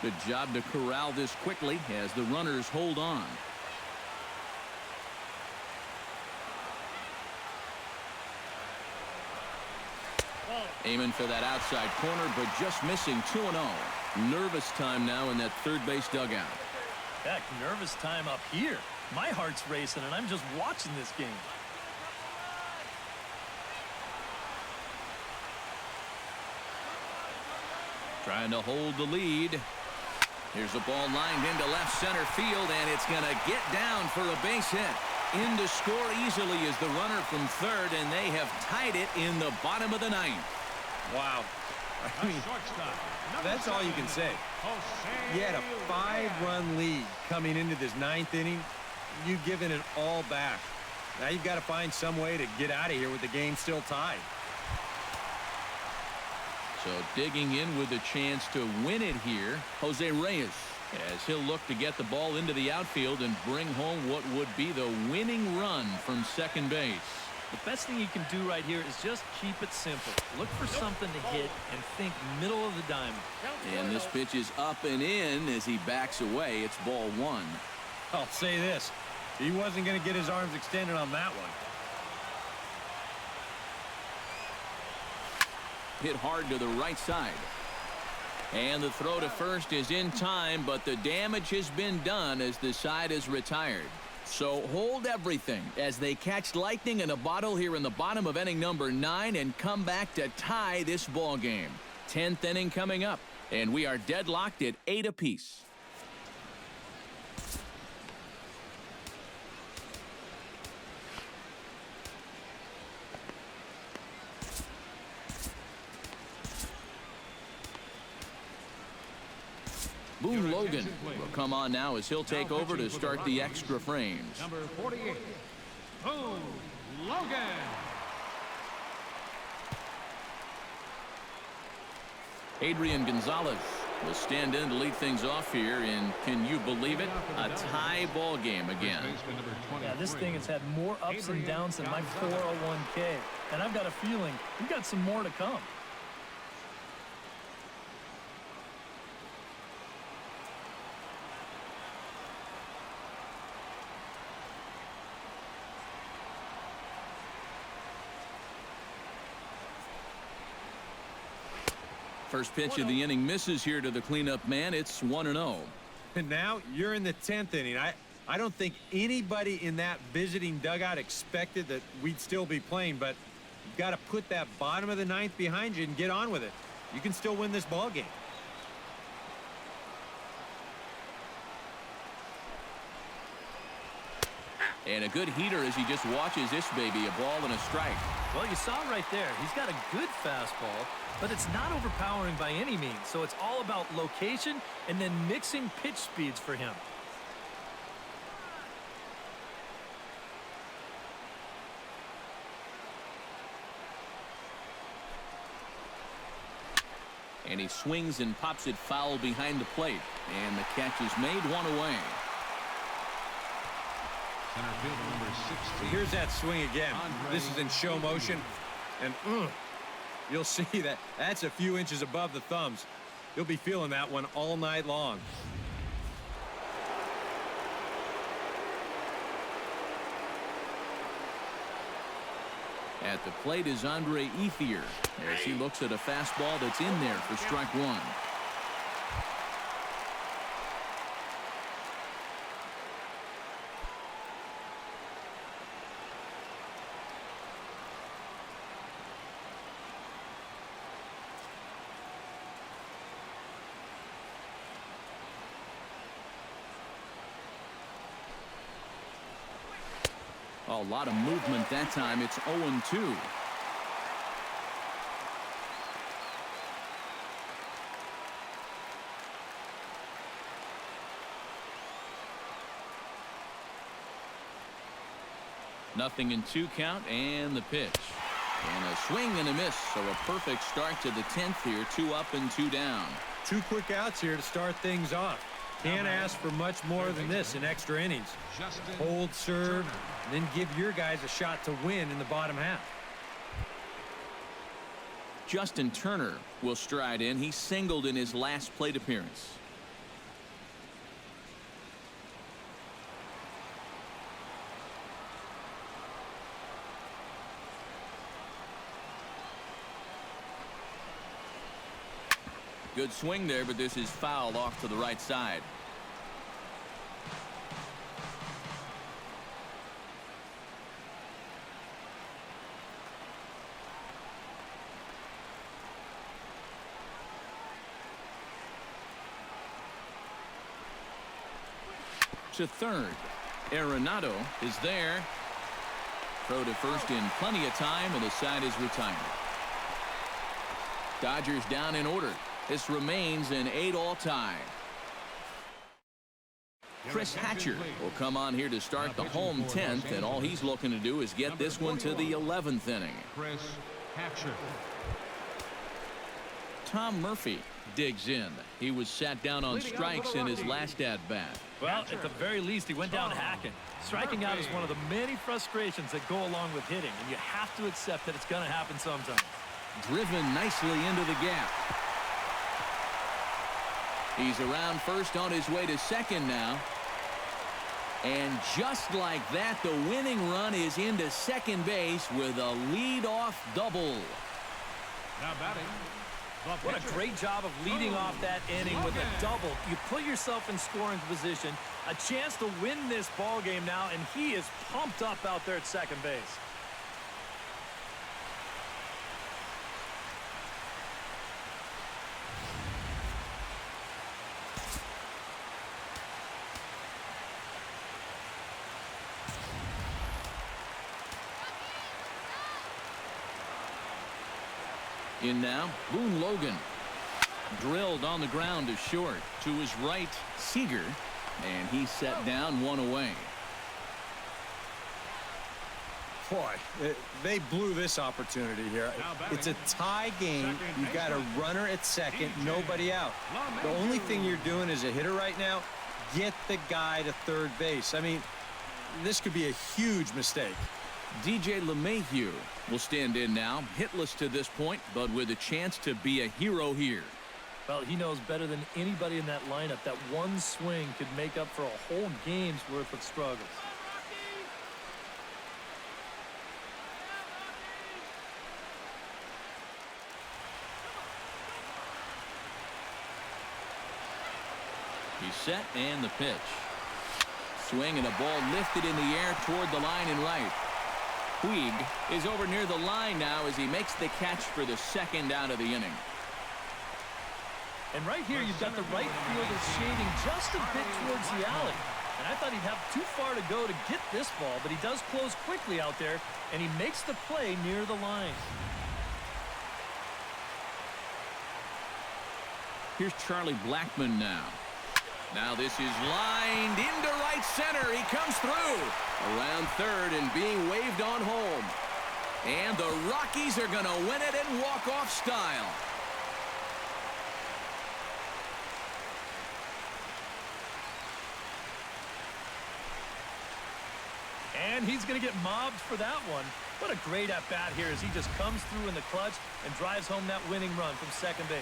Good job to corral this quickly as the runners hold on. Aiming for that outside corner, but just missing 2-0. Nervous time now in that third base dugout. Heck, nervous time up here. My heart's racing, and I'm just watching this game. Trying to hold the lead. Here's a ball lined into left center field, and it's going to get down for a base hit. In to score easily is the runner from third, and they have tied it in the bottom of the ninth. Wow. I mean, that's all you can say. You had a 5-run lead coming into this ninth inning. You've given it all back. Now you've got to find some way to get out of here with the game still tied. So digging in with a chance to win it here, Jose Reyes, as he'll look to get the ball into the outfield and bring home what would be the winning run from second base. The best thing you can do right here is just keep it simple. Look for something to hit and think middle of the diamond. And this pitch is up and in as he backs away. It's ball one. I'll say this. He wasn't going to get his arms extended on that one. Hit hard to the right side. And the throw to first is in time, but the damage has been done as the side is retired. So hold everything as they catch lightning in a bottle here in the bottom of inning number 9 and come back to tie this ball game. 10th inning coming up, and we are deadlocked at 8 apiece. Boone Logan will come on now as he'll take over to start the extra frames. Number 48, Boone Logan. Adrian Gonzalez will stand in to lead things off here, and can you believe it? A tie ball game again. Yeah, this thing has had more ups and downs than my 401k, and I've got a feeling we've got some more to come. First pitch of the inning misses here to the cleanup man. It's 1-0. And now you're in the 10th inning. I don't think anybody in that visiting dugout expected that we'd still be playing, but you've got to put that bottom of the ninth behind you and get on with it. You can still win this ball game. And a good heater as he just watches this baby, a ball and a strike. Well, you saw right there. He's got a good fastball, but it's not overpowering by any means. So it's all about location and then mixing pitch speeds for him. And he swings and pops it foul behind the plate. And the catch is made, one away. Center fielder number 16. Here's that swing again. This is in show motion. And you'll see that that's a few inches above the thumbs. You'll be feeling that one all night long. At the plate is Andre Ethier as he looks at a fastball that's in there for strike one. A lot of movement that time. It's 0-2. Nothing in 2 count, and the pitch. And a swing and a miss, so a perfect start to the 10th here. 2 up and 2 down. 2 quick outs here to start things off. Can't ask for much more than this in extra innings. Hold, serve, and then give your guys a shot to win in the bottom half. Justin Turner will stride in. He singled in his last plate appearance. Good swing there, but this is fouled off to the right side. To third. Arenado is there. Throw to first in plenty of time, and the side is retired. Dodgers down in order. This remains an 8-all tie. Chris Hatcher will come on here to start the home 10th, and all he's looking to do is get this one to the 11th inning. Chris Hatcher. Tom Murphy digs in. He was sat down on strikes in his last at-bat. Well, at the very least, he went down hacking. Striking out is one of the many frustrations that go along with hitting, and you have to accept that it's going to happen sometimes. Driven nicely into the gap. He's around first on his way to second now. And just like that, the winning run is into second base with a lead-off double. Now batting. What a great job of leading off that inning with a double. You put yourself in scoring position, a chance to win this ball game now, and he is pumped up out there at second base. In now, Boone Logan. Drilled on the ground to short. To his right, Seager. And he's set down, one away. Boy, they blew this opportunity here. It's a tie game. You've got a runner at second, nobody out. The only thing you're doing as a hitter right now, get the guy to third base. I mean, this could be a huge mistake. DJ LeMahieu will stand in now, hitless to this point, but with a chance to be a hero here. Well, he knows better than anybody in that lineup that one swing could make up for a whole game's worth of struggles. He's set, and the pitch. Swing and a ball lifted in the air toward the line and right. Puig is over near the line now as he makes the catch for the second out of the inning. And right here, you've got the right fielder shading just a bit towards the alley. And I thought he'd have too far to go to get this ball, but he does close quickly out there, and he makes the play near the line. Here's Charlie Blackmon now. Now this is lined into right center. He comes through around third and being waved on home. And the Rockies are going to win it in walk-off style. And he's going to get mobbed for that one. What a great at-bat here as he just comes through in the clutch and drives home that winning run from second base.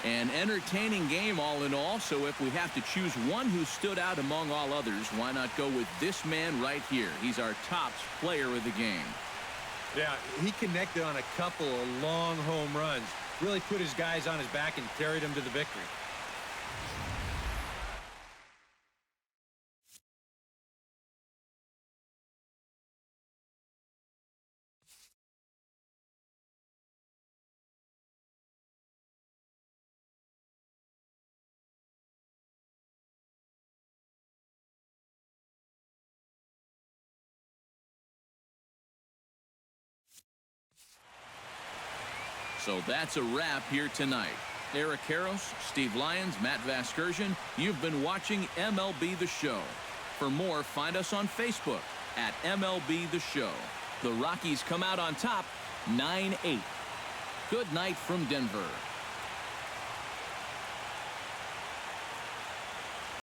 An entertaining game all in all, so if we have to choose one who stood out among all others, why not go with this man right here? He's our top player of the game. Yeah, he connected on a couple of long home runs. Really put his guys on his back and carried them to the victory. So that's a wrap here tonight. Eric Karros, Steve Lyons, Matt Vasgersian, you've been watching MLB The Show. For more, find us on Facebook at MLB The Show. The Rockies come out on top 9-8. Good night from Denver.